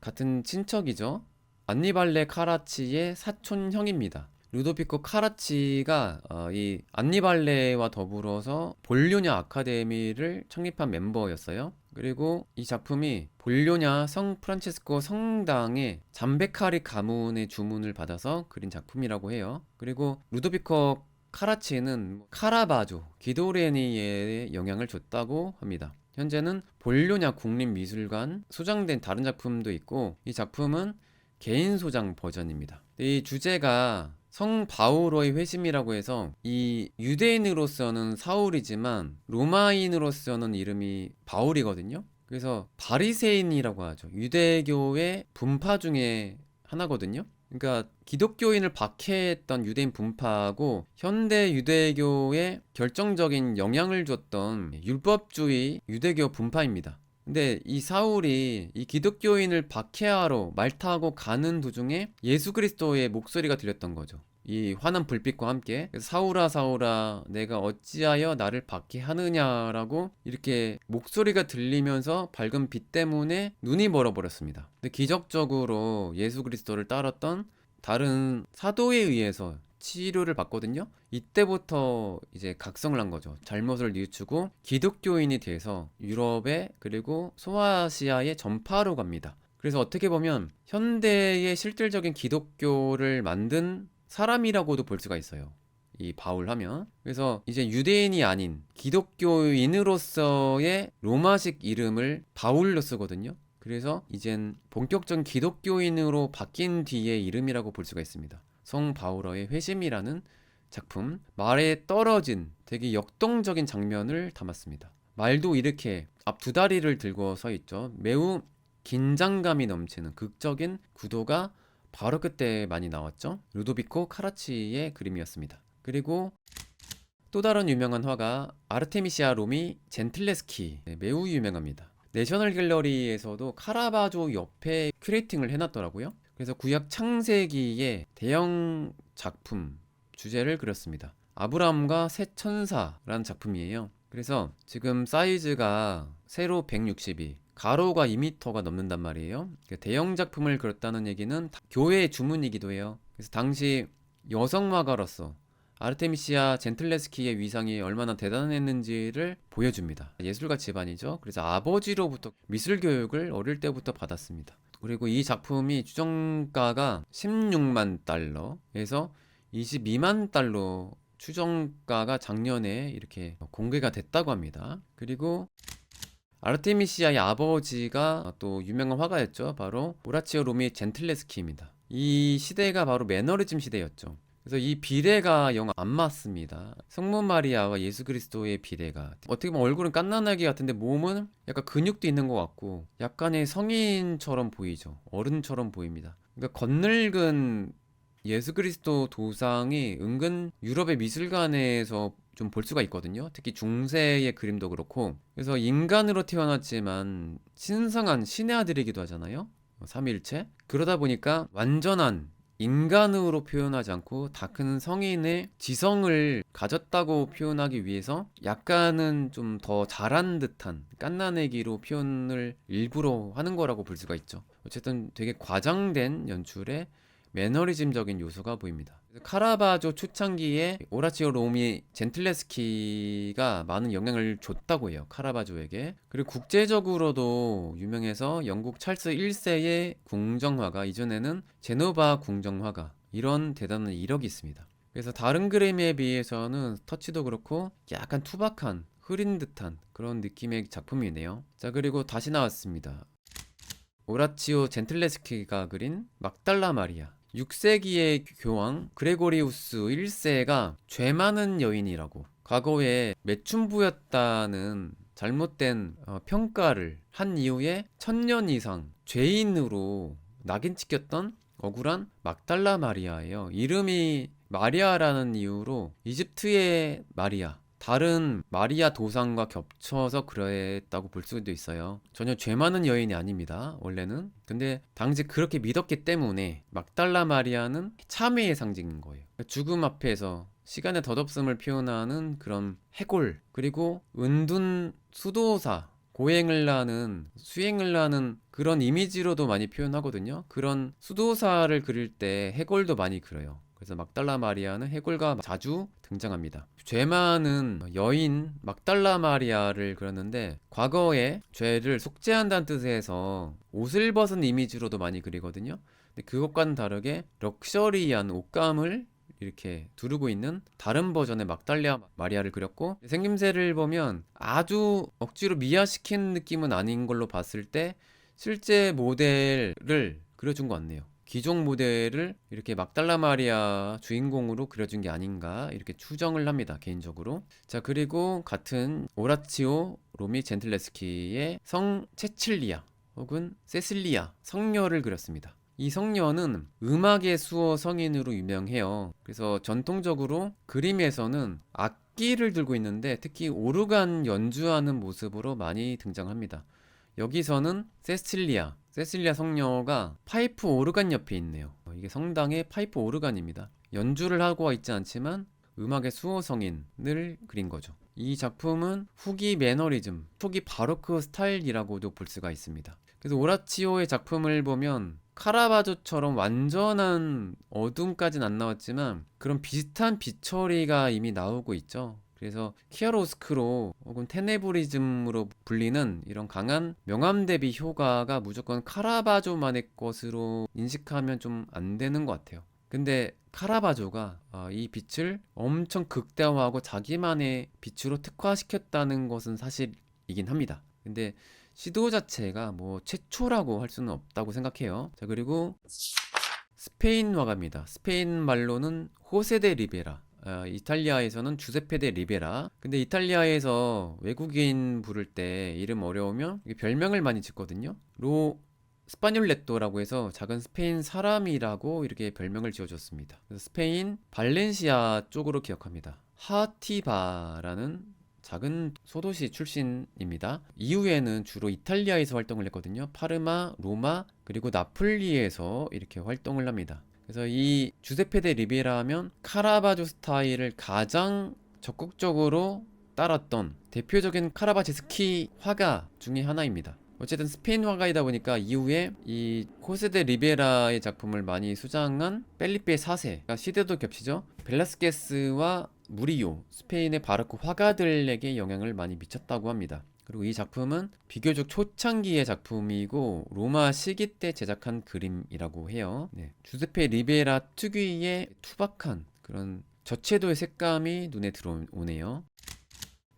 같은 친척이죠. 안니발레 카라치의 사촌형입니다. 루도비코 카라치가 이 안니발레와 더불어서 볼료냐 아카데미를 창립한 멤버였어요. 그리고 이 작품이 볼료냐 성 프란체스코 성당의 잠베카리 가문의 주문을 받아서 그린 작품이라고 해요. 그리고 루도비코 카라치는 카라바조, 기도레니에 영향을 줬다고 합니다. 현재는 볼료냐 국립미술관 소장된 다른 작품도 있고, 이 작품은 개인 소장 버전입니다. 이 주제가 성 바오로의 회심이라고 해서, 이 유대인으로서는 사울이지만 로마인으로서는 이름이 바울이거든요. 그래서 바리새인이라고 하죠. 유대교의 분파 중에 하나거든요. 그러니까 기독교인을 박해했던 유대인 분파하고 현대 유대교에 결정적인 영향을 줬던 율법주의 유대교 분파입니다. 근데 이 사울이 이 기독교인을 박해하러 말 타고 가는 도중에 예수 그리스도의 목소리가 들렸던 거죠. 이 환한 불빛과 함께. 그래서 사울아 사울아 내가 어찌하여 나를 박해하느냐라고 이렇게 목소리가 들리면서 밝은 빛 때문에 눈이 멀어버렸습니다. 근데 기적적으로 예수 그리스도를 따랐던 다른 사도에 의해서 치료를 받거든요. 이때부터 이제 각성을 한 거죠. 잘못을 뉘우치고 기독교인이 돼서 유럽에 그리고 소아시아에 전파로 갑니다. 그래서 어떻게 보면 현대의 실질적인 기독교를 만든 사람이라고도 볼 수가 있어요. 이 바울 하면. 그래서 이제 유대인이 아닌 기독교인으로서의 로마식 이름을 바울로 쓰거든요. 그래서 이젠 본격적인 기독교인으로 바뀐 뒤의 이름이라고 볼 수가 있습니다. 성 바울어의 회심이라는 작품, 말에 떨어진 되게 역동적인 장면을 담았습니다. 말도 이렇게 앞 두 다리를 들고 서 있죠. 매우 긴장감이 넘치는 극적인 구도가 바로 그때 많이 나왔죠. 루도비코 카라치의 그림이었습니다. 그리고 또 다른 유명한 화가 아르테미시아 로미 젠틀레스키, 매우 유명합니다. 내셔널 갤러리에서도 카라바조 옆에 큐레이팅을 해놨더라고요. 그래서 구약 창세기의 대형 작품 주제를 그렸습니다. 아브라함과 새 천사라는 작품이에요. 그래서 지금 사이즈가 세로 162, 가로가 2m가 넘는단 말이에요. 대형 작품을 그렸다는 얘기는 교회의 주문이기도 해요. 그래서 당시 여성 화가로서 아르테미시아 젠틀레스키의 위상이 얼마나 대단했는지를 보여줍니다. 예술가 집안이죠. 그래서 아버지로부터 미술 교육을 어릴 때부터 받았습니다. 그리고 이 작품이 추정가가 16만 달러에서 22만 달러 추정가가 작년에 이렇게 공개가 됐다고 합니다. 그리고 아르테미시아의 아버지가 또 유명한 화가였죠. 바로 오라치오 로미 젠틀레스키입니다. 이 시대가 바로 매너리즘 시대였죠. 그래서 이 비례가 영 안 맞습니다. 성모 마리아와 예수 그리스도의 비례가 어떻게 보면 얼굴은 갓난아기 같은데 몸은 약간 근육도 있는 것 같고 약간의 성인처럼 보이죠. 어른처럼 보입니다. 그러니까 겉늙은 예수 그리스도 도상이 은근 유럽의 미술관에서 좀 볼 수가 있거든요. 특히 중세의 그림도 그렇고. 그래서 인간으로 태어났지만 신성한 신의 아들이기도 하잖아요. 삼위일체. 그러다 보니까 완전한 인간으로 표현하지 않고 다 큰 성인의 지성을 가졌다고 표현하기 위해서 약간은 좀 더 잘한 듯한 갓난애기로 표현을 일부러 하는 거라고 볼 수가 있죠. 어쨌든 되게 과장된 연출에 매너리즘적인 요소가 보입니다. 카라바조 초창기에 오라치오 로미 젠틀레스키가 많은 영향을 줬다고 해요. 카라바조에게. 그리고 국제적으로도 유명해서 영국 찰스 1세의 궁정화가, 이전에는 제노바 궁정화가, 이런 대단한 이력이 있습니다. 그래서 다른 그림에 비해서는 터치도 그렇고 약간 투박한 흐린 듯한 그런 느낌의 작품이네요. 자, 그리고 다시 나왔습니다. 오라치오 젠틀레스키가 그린 막달라 마리아. 6세기의 교황 그레고리우스 1세가 죄 많은 여인이라고, 과거에 매춘부였다는 잘못된 평가를 한 이후에 1000년 이상 죄인으로 낙인 찍혔던 억울한 막달라 마리아예요. 이름이 마리아라는 이유로 이집트의 마리아, 다른 마리아 도상과 겹쳐서 그랬다고 볼 수도 있어요. 전혀 죄 많은 여인이 아닙니다, 원래는. 근데 당시 그렇게 믿었기 때문에 막달라 마리아는 참회의 상징인 거예요. 죽음 앞에서 시간의 덧없음을 표현하는 그런 해골, 그리고 은둔 수도사, 고행을 하는, 수행을 하는 그런 이미지로도 많이 표현하거든요. 그런 수도사를 그릴 때 해골도 많이 그려요. 그래서 막달라 마리아는 해골과 자주 등장합니다. 죄 많은 여인 막달라 마리아를 그렸는데, 과거의 죄를 속죄한다는 뜻에서 옷을 벗은 이미지로도 많이 그리거든요. 근데 그것과는 다르게 럭셔리한 옷감을 이렇게 두르고 있는 다른 버전의 막달라 마리아를 그렸고, 생김새를 보면 아주 억지로 미화시킨 느낌은 아닌 걸로 봤을 때 실제 모델을 그려준 것 같네요. 기존 모델을 이렇게 막달라 마리아 주인공으로 그려준 게 아닌가 이렇게 추정을 합니다, 개인적으로. 자, 그리고 같은 오라치오 로미 젠틀레스키의 성 체칠리아 혹은 세실리아 성녀를 그렸습니다. 이 성녀는 음악의 수호 성인으로 유명해요. 그래서 전통적으로 그림에서는 악기를 들고 있는데 특히 오르간 연주하는 모습으로 많이 등장합니다. 여기서는 세실리아 성녀가 파이프 오르간 옆에 있네요. 이게 성당의 파이프 오르간입니다. 연주를 하고 있지 않지만 음악의 수호 성인을 그린 거죠. 이 작품은 후기 매너리즘, 초기 바로크 스타일이라고도 볼 수가 있습니다. 그래서 오라치오의 작품을 보면 카라바조처럼 완전한 어둠까지는 안 나왔지만 그런 비슷한 빛 처리가 이미 나오고 있죠. 그래서 키아로스크로 혹은 테네브리즘으로 불리는 이런 강한 명암 대비 효과가 무조건 카라바조만의 것으로 인식하면 좀 안 되는 것 같아요. 근데 카라바조가 이 빛을 엄청 극대화하고 자기만의 빛으로 특화시켰다는 것은 사실이긴 합니다. 근데 시도 자체가 뭐 최초라고 할 수는 없다고 생각해요. 자, 그리고 스페인 화가입니다. 스페인 말로는 호세 데 리베라, 이탈리아에서는 주세페 데 리베라. 근데 이탈리아에서 외국인 부를 때 이름 어려우면 별명을 많이 짓거든요. 스파뇰레토라고 해서 작은 스페인 사람이라고 이렇게 별명을 지어줬습니다. 그래서 스페인 발렌시아 쪽으로 기억합니다. 하티바라는 작은 소도시 출신입니다. 이후에는 주로 이탈리아에서 활동을 했거든요. 파르마, 로마, 그리고 나폴리에서 이렇게 활동을 합니다. 그래서 이 주세페 데 리베라 하면 카라바조 스타일을 가장 적극적으로 따랐던 대표적인 카라바체스키 화가 중에 하나입니다. 어쨌든 스페인 화가이다 보니까 이후에 이 호세 데 리베라의 작품을 많이 수장한 펠리페 4세가 시대도 겹치죠. 벨라스케스와 무리요, 스페인의 바로크 화가들에게 영향을 많이 미쳤다고 합니다. 그리고 이 작품은 비교적 초창기의 작품이고 로마 시기 때 제작한 그림이라고 해요. 네, 주세페 리베라 특유의 투박한 그런 저채도의 색감이 눈에 들어오네요.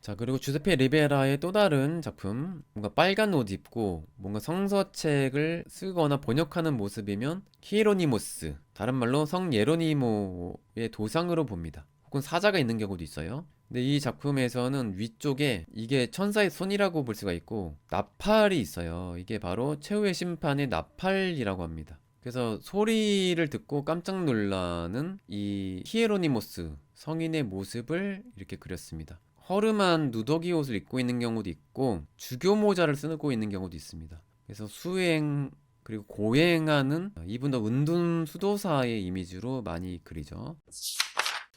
자, 그리고 주세페 리베라의 또 다른 작품, 뭔가 빨간 옷 입고 뭔가 성서책을 쓰거나 번역하는 모습이면 히에로니모스, 다른 말로 성 예로니모의 도상으로 봅니다. 혹은 사자가 있는 경우도 있어요. 근데 이 작품에서는 위쪽에 이게 천사의 손이라고 볼 수가 있고 나팔이 있어요. 이게 바로 최후의 심판의 나팔이라고 합니다. 그래서 소리를 듣고 깜짝 놀라는 이 히에로니모스 성인의 모습을 이렇게 그렸습니다. 허름한 누더기 옷을 입고 있는 경우도 있고 주교 모자를 쓰고 있는 경우도 있습니다. 그래서 수행 그리고 고행하는 이분도 은둔 수도사의 이미지로 많이 그리죠.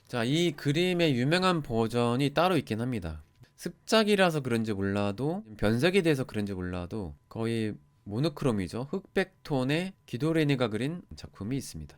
자, 이 그림의 유명한 버전이 따로 있긴 합니다. 습작이라서 그런지 몰라도, 변색이 돼서 그런지 몰라도 거의 모노크롬이죠. 흑백 톤의 기도레니가 그린 작품이 있습니다.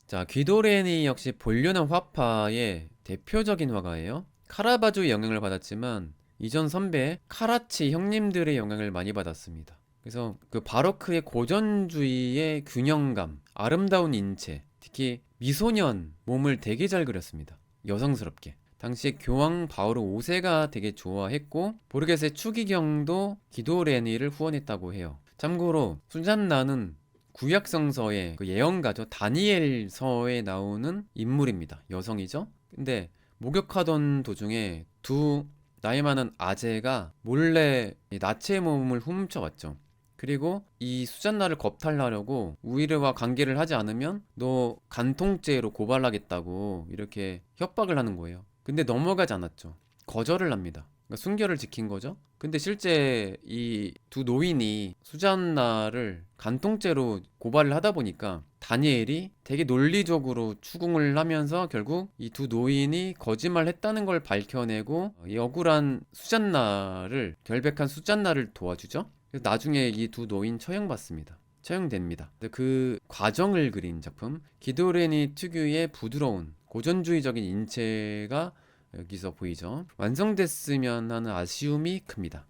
자, 기도레니 역시 볼륨한 화파의 대표적인 화가예요. 카라바조의 영향을 받았지만 이전 선배 카라치 형님들의 영향을 많이 받았습니다. 그래서 그 바로크의 고전주의의 균형감, 아름다운 인체, 특히 미소년 몸을 되게 잘 그렸습니다. 여성스럽게. 당시 교황 바오로 5세가 되게 좋아했고 보르게스의 추기경도 기도레니를 후원했다고 해요. 참고로 수잔나는 구약성서의 그 예언가죠. 다니엘서에 나오는 인물입니다. 여성이죠. 근데 목욕하던 도중에 두 나이 많은 아재가 몰래 나체의 몸을 훔쳐왔죠. 그리고 이 수잔나를 겁탈하려고 우이르와 관계를 하지 않으면 너 간통죄로 고발하겠다고 이렇게 협박을 하는 거예요. 근데 넘어가지 않았죠. 거절을 합니다. 그러니까 순결을 지킨 거죠. 근데 실제 이 두 노인이 수잔나를 간통죄로 고발을 하다 보니까 다니엘이 되게 논리적으로 추궁을 하면서 결국 이 두 노인이 거짓말했다는 걸 밝혀내고 이 억울한 수잔나를 결백한 수잔나를 도와주죠. 그래서 나중에 이 두 노인 처형받습니다. 처형됩니다. 그 과정을 그린 작품, 기도레니 특유의 부드러운 고전주의적인 인체가 여기서 보이죠. 완성됐으면 하는 아쉬움이 큽니다.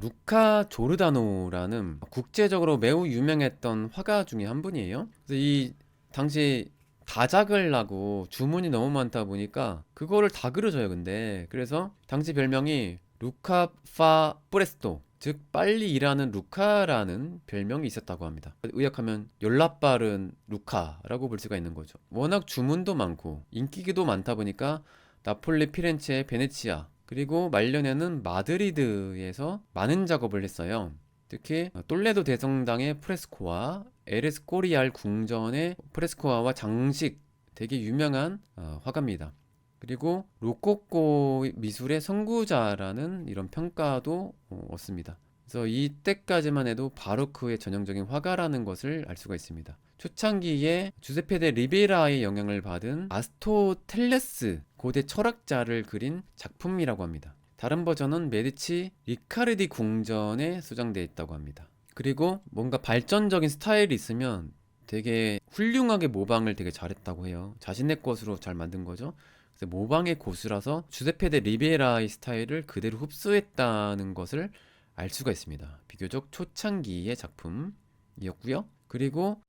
루카 조르다노라는 국제적으로 매우 유명했던 화가 중에 한 분이에요. 그래서 이 당시 다작을 하고 주문이 너무 많다 보니까 그거를 다 그려줘요. 근데 그래서 당시 별명이 루카 파 프레스토, 즉 빨리 일하는 루카라는 별명이 있었다고 합니다. 의역하면 연락 빠른 루카라고 볼 수가 있는 거죠. 워낙 주문도 많고 인기도 많다 보니까 나폴리, 피렌체, 베네치아, 그리고 말년에는 마드리드에서 많은 작업을 했어요. 특히 똘레도 대성당의 프레스코와 에레스 꼬리알 궁전의 프레스코화와 장식, 되게 유명한 화가입니다. 그리고 로코코 미술의 선구자라는 이런 평가도 얻습니다. 그래서 이때까지만 해도 바로크의 전형적인 화가라는 것을 알 수가 있습니다. 초창기에 주세페 데 리베라의 영향을 받은 아스토텔레스 고대 철학자를 그린 작품이라고 합니다. 다른 버전은 메디치 리카르디 궁전에 소장되어 있다고 합니다. 그리고 뭔가 발전적인 스타일이 있으면 되게 훌륭하게 모방을 되게 잘했다고 해요. 자신의 것으로 잘 만든 거죠. 그래서 모방의 고수라서 주세페 데 리베라의 스타일을 그대로 흡수했다는 것을 알 수가 있습니다. 비교적 초창기의 작품이었고요. 그리고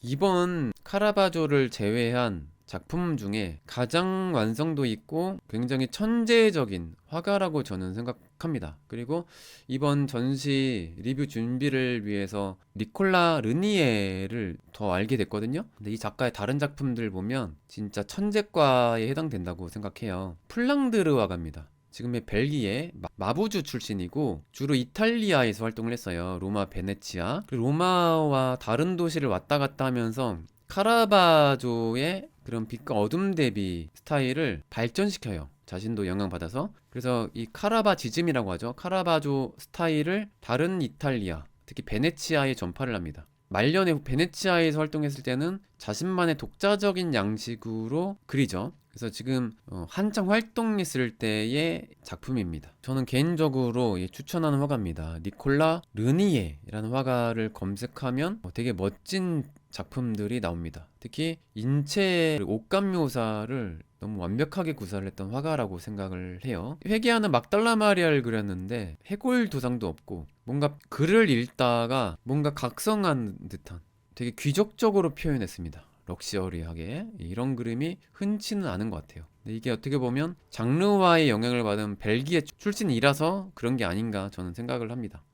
이번 카라바조를 제외한 작품 중에 가장 완성도 있고 굉장히 천재적인 화가라고 저는 생각합니다. 그리고 이번 전시 리뷰 준비를 위해서 니콜라 르니에를 더 알게 됐거든요. 근데 이 작가의 다른 작품들 보면 진짜 천재과에 해당된다고 생각해요. 플랑드르 화가입니다. 지금의 벨기에 마부주 출신이고 주로 이탈리아에서 활동을 했어요. 로마, 베네치아. 그리고 로마와 다른 도시를 왔다 갔다 하면서 카라바조의 그런 빛과 어둠 대비 스타일을 발전시켜요. 자신도 영향받아서. 그래서 이 카라바지즘이라고 하죠. 카라바조 스타일을 다른 이탈리아, 특히 베네치아에 전파를 합니다. 말년에 베네치아에서 활동했을 때는 자신만의 독자적인 양식으로 그리죠. 그래서 지금 한창 활동했을 때의 작품입니다. 저는 개인적으로 추천하는 화가입니다. 니콜라 르니에라는 화가를 검색하면 되게 멋진 작품들이 나옵니다. 특히 인체 옷감 묘사를 너무 완벽하게 구사를 했던 화가라고 생각을 해요. 회개하는 막달라 마리아를 그렸는데 해골 도상도 없고 뭔가 글을 읽다가 뭔가 각성한 듯한 되게 귀족적으로 표현했습니다. 럭셔리하게 이런 그림이 흔치는 않은 것 같아요. 근데 이게 어떻게 보면 장르화의 영향을 받은 벨기에 출신이라서 그런 게 아닌가 저는 생각을 합니다.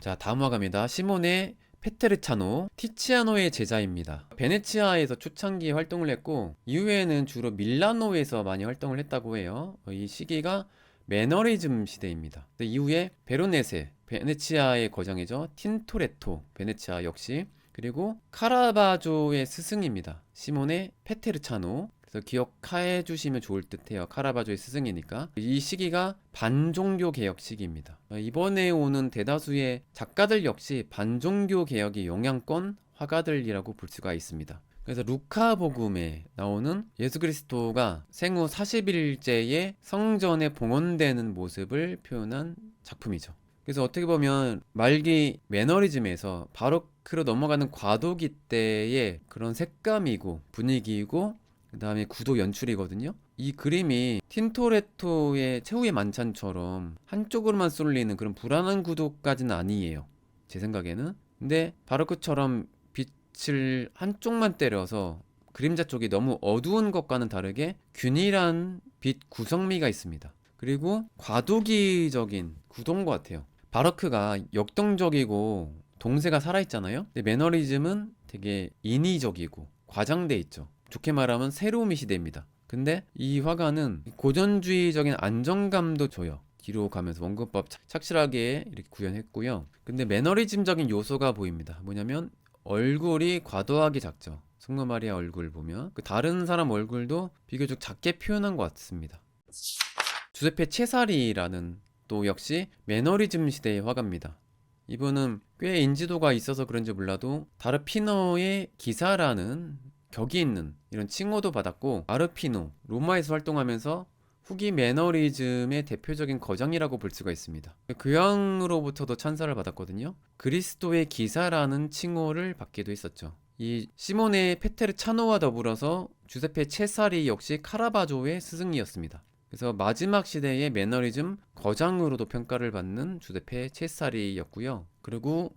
자, 다음 화가입니다. 시모네 페테르차노, 티치아노의 제자입니다. 베네치아에서 초창기에 활동을 했고 이후에는 주로 밀라노에서 많이 활동을 했다고 해요. 이 시기가 매너리즘 시대입니다. 이후에 베로네세, 베네치아의 거장이죠. 틴토레토, 베네치아 역시, 그리고 카라바조의 스승입니다. 시모네 페테르차노. 그래서 기억해 주시면 좋을 듯해요. 카라바조의 스승이니까. 이 시기가 반종교 개혁 시기입니다. 이번에 오는 대다수의 작가들 역시 반종교 개혁의 영향권 화가들이라고 볼 수가 있습니다. 그래서 루카복음에 나오는 예수 그리스도가 생후 40일째에 성전에 봉헌되는 모습을 표현한 작품이죠. 그래서 어떻게 보면 말기 매너리즘에서 바로크로 넘어가는 과도기 때의 그런 색감이고 분위기이고 그 다음에 구도 연출이거든요. 이 그림이 틴토레토의 최후의 만찬처럼 한쪽으로만 쏠리는 그런 불안한 구도까지는 아니에요. 제 생각에는. 근데 바로크처럼 빛을 한쪽만 때려서 그림자 쪽이 너무 어두운 것과는 다르게 균일한 빛 구성미가 있습니다. 그리고 과도기적인 구도인 것 같아요. 바로크가 역동적이고 동세가 살아있잖아요. 근데 매너리즘은 되게 인위적이고 과장돼 있죠. 좋게 말하면 새로움의 시대입니다. 근데 이 화가는 고전주의적인 안정감도 줘요. 뒤로 가면서 원근법 착실하게 이렇게 구현했고요. 근데 매너리즘적인 요소가 보입니다. 뭐냐면 얼굴이 과도하게 작죠. 성모 마리아 얼굴 보면 그 다른 사람 얼굴도 비교적 작게 표현한 것 같습니다. 주세페 체사리라는 또 역시 매너리즘 시대의 화가입니다. 이분은 꽤 인지도가 있어서 그런지 몰라도 다르피노의 기사라는 격이 있는 이런 칭호도 받았고, 아르피노, 로마에서 활동하면서 후기 매너리즘의 대표적인 거장이라고 볼 수가 있습니다. 교황으로부터도 찬사를 받았거든요. 그리스도의 기사라는 칭호를 받기도 했었죠. 이 시모네 페테르차노와 더불어서 주세페 체사리 역시 카라바조의 스승이었습니다. 그래서 마지막 시대의 매너리즘 거장으로도 평가를 받는 주세페 체사리였고요. 그리고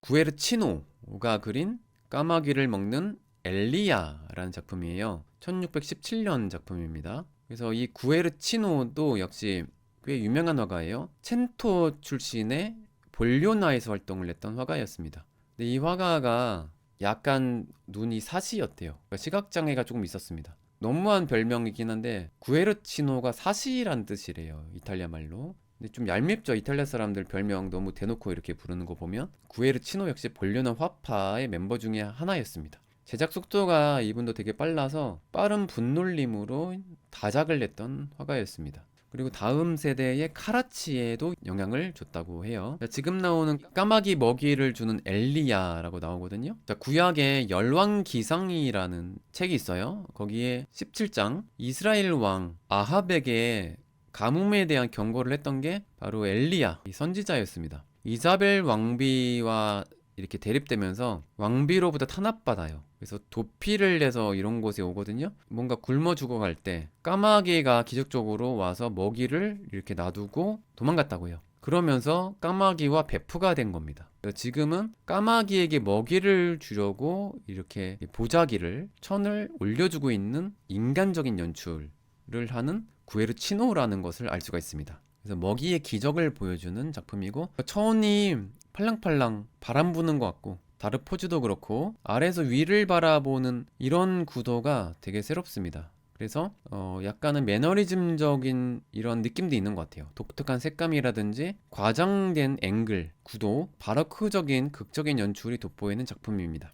구에르치노가 그린 까마귀를 먹는 엘리야라는 작품이에요. 1617년 작품입니다. 그래서 이 구에르치노도 역시 꽤 유명한 화가예요. 첸토 출신의 볼료나에서 활동을 했던 화가였습니다. 근데 이 화가가 약간 눈이 사시였대요. 그러니까 시각장애가 조금 있었습니다. 너무한 별명이긴 한데 구에르치노가 사시란 뜻이래요, 이탈리아 말로. 근데 좀 얄밉죠, 이탈리아 사람들 별명 너무 대놓고 이렇게 부르는 거 보면. 구에르치노 역시 볼료나 화파의 멤버 중에 하나였습니다. 제작 속도가 이분도 되게 빨라서 빠른 분놀림으로 다작을 냈던 화가였습니다. 그리고 다음 세대의 카라치에도 영향을 줬다고 해요. 지금 나오는 까마귀 먹이를 주는 엘리야라고 나오거든요. 구약의 열왕기상이라는 책이 있어요. 거기에 17장 이스라엘 왕 아합에게 가뭄에 대한 경고를 했던 게 바로 엘리야, 이 선지자였습니다. 이사벨 왕비와 이렇게 대립되면서 왕비로부터 탄압받아요. 그래서 도피를 해서 이런 곳에 오거든요. 뭔가 굶어 죽어갈 때 까마귀가 기적적으로 와서 먹이를 이렇게 놔두고 도망갔다고 해요. 그러면서 까마귀와 베프가 된 겁니다. 지금은 까마귀에게 먹이를 주려고 이렇게 보자기를, 천을 올려주고 있는 인간적인 연출을 하는 구에르치노라는 것을 알 수가 있습니다. 그래서 먹이의 기적을 보여주는 작품이고, 천이 팔랑팔랑 바람 부는 것 같고, 다른 포즈도 그렇고 아래에서 위를 바라보는 이런 구도가 되게 새롭습니다. 그래서 약간은 매너리즘적인 이런 느낌도 있는 것 같아요. 독특한 색감이라든지 과장된 앵글, 구도, 바로크적인 극적인 연출이 돋보이는 작품입니다.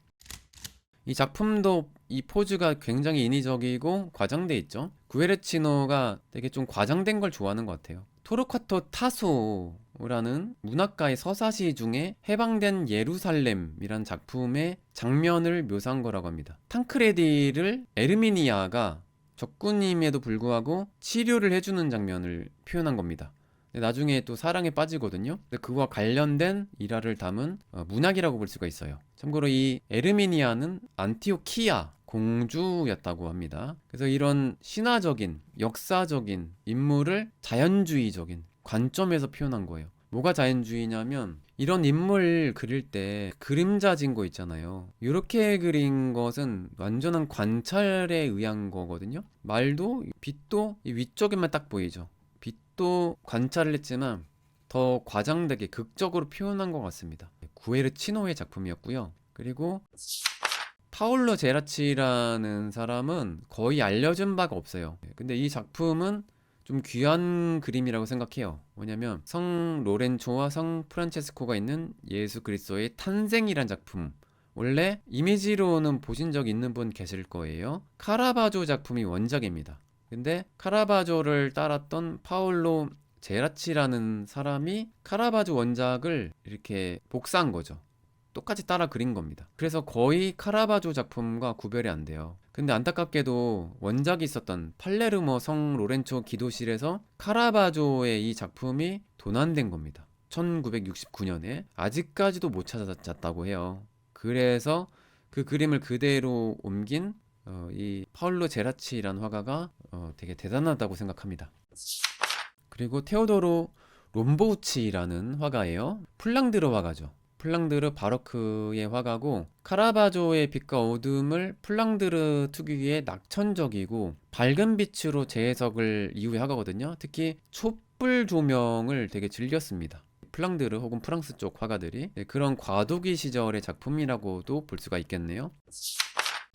이 작품도 이 포즈가 굉장히 인위적이고 과장돼 있죠. 구에르치노가 되게 좀 과장된 걸 좋아하는 것 같아요. 토르카토 타소라는 문학가의 서사시 중에 해방된 예루살렘이란 작품의 장면을 묘사한 거라고 합니다. 탕크레디를 에르미니아가 적군임에도 불구하고 치료를 해주는 장면을 표현한 겁니다. 나중에 또 사랑에 빠지거든요. 근데 그와 관련된 일화를 담은 문학이라고 볼 수가 있어요. 참고로 이 에르미니아는 안티오키아 공주였다고 합니다. 그래서 이런 신화적인, 역사적인 인물을 자연주의적인 관점에서 표현한 거예요. 뭐가 자연주의냐면 이런 인물 그릴 때 그림자진 거 있잖아요. 이렇게 그린 것은 완전한 관찰에 의한 거거든요. 말도 빛도 이 위쪽에만 딱 보이죠. 빛도 관찰을 했지만 더 과장되게 극적으로 표현한 것 같습니다. 구에르치노의 작품이었고요. 그리고 파올로 제라치라는 사람은 거의 알려진 바가 없어요. 근데 이 작품은 좀 귀한 그림이라고 생각해요. 뭐냐면 성 로렌초와 성 프란체스코가 있는 예수 그리스도의 탄생이란 작품. 원래 이미지로는 보신 적 있는 분 계실 거예요. 카라바조 작품이 원작입니다. 근데 카라바조를 따랐던 파올로 제라치라는 사람이 카라바조 원작을 이렇게 복사한 거죠. 똑같이 따라 그린 겁니다. 그래서 거의 카라바조 작품과 구별이 안 돼요. 근데 안타깝게도 원작이 있었던 팔레르모 성 로렌초 기도실에서 카라바조의 이 작품이 도난된 겁니다. 1969년에 아직까지도 못 찾았다고 해요. 그래서 그 그림을 그대로 옮긴 이 파울로 제라치라는 화가가 되게 대단하다고 생각합니다. 그리고 테오도로 롬보우치라는 화가예요. 플랑드르 화가죠. 플랑드르 바로크의 화가고, 카라바조의 빛과 어둠을 플랑드르 특유의 낙천적이고 밝은 빛으로 재해석을 이후에 화가거든요. 특히 촛불 조명을 되게 즐겼습니다. 플랑드르 혹은 프랑스 쪽 화가들이 그런 과도기 시절의 작품이라고도 볼 수가 있겠네요.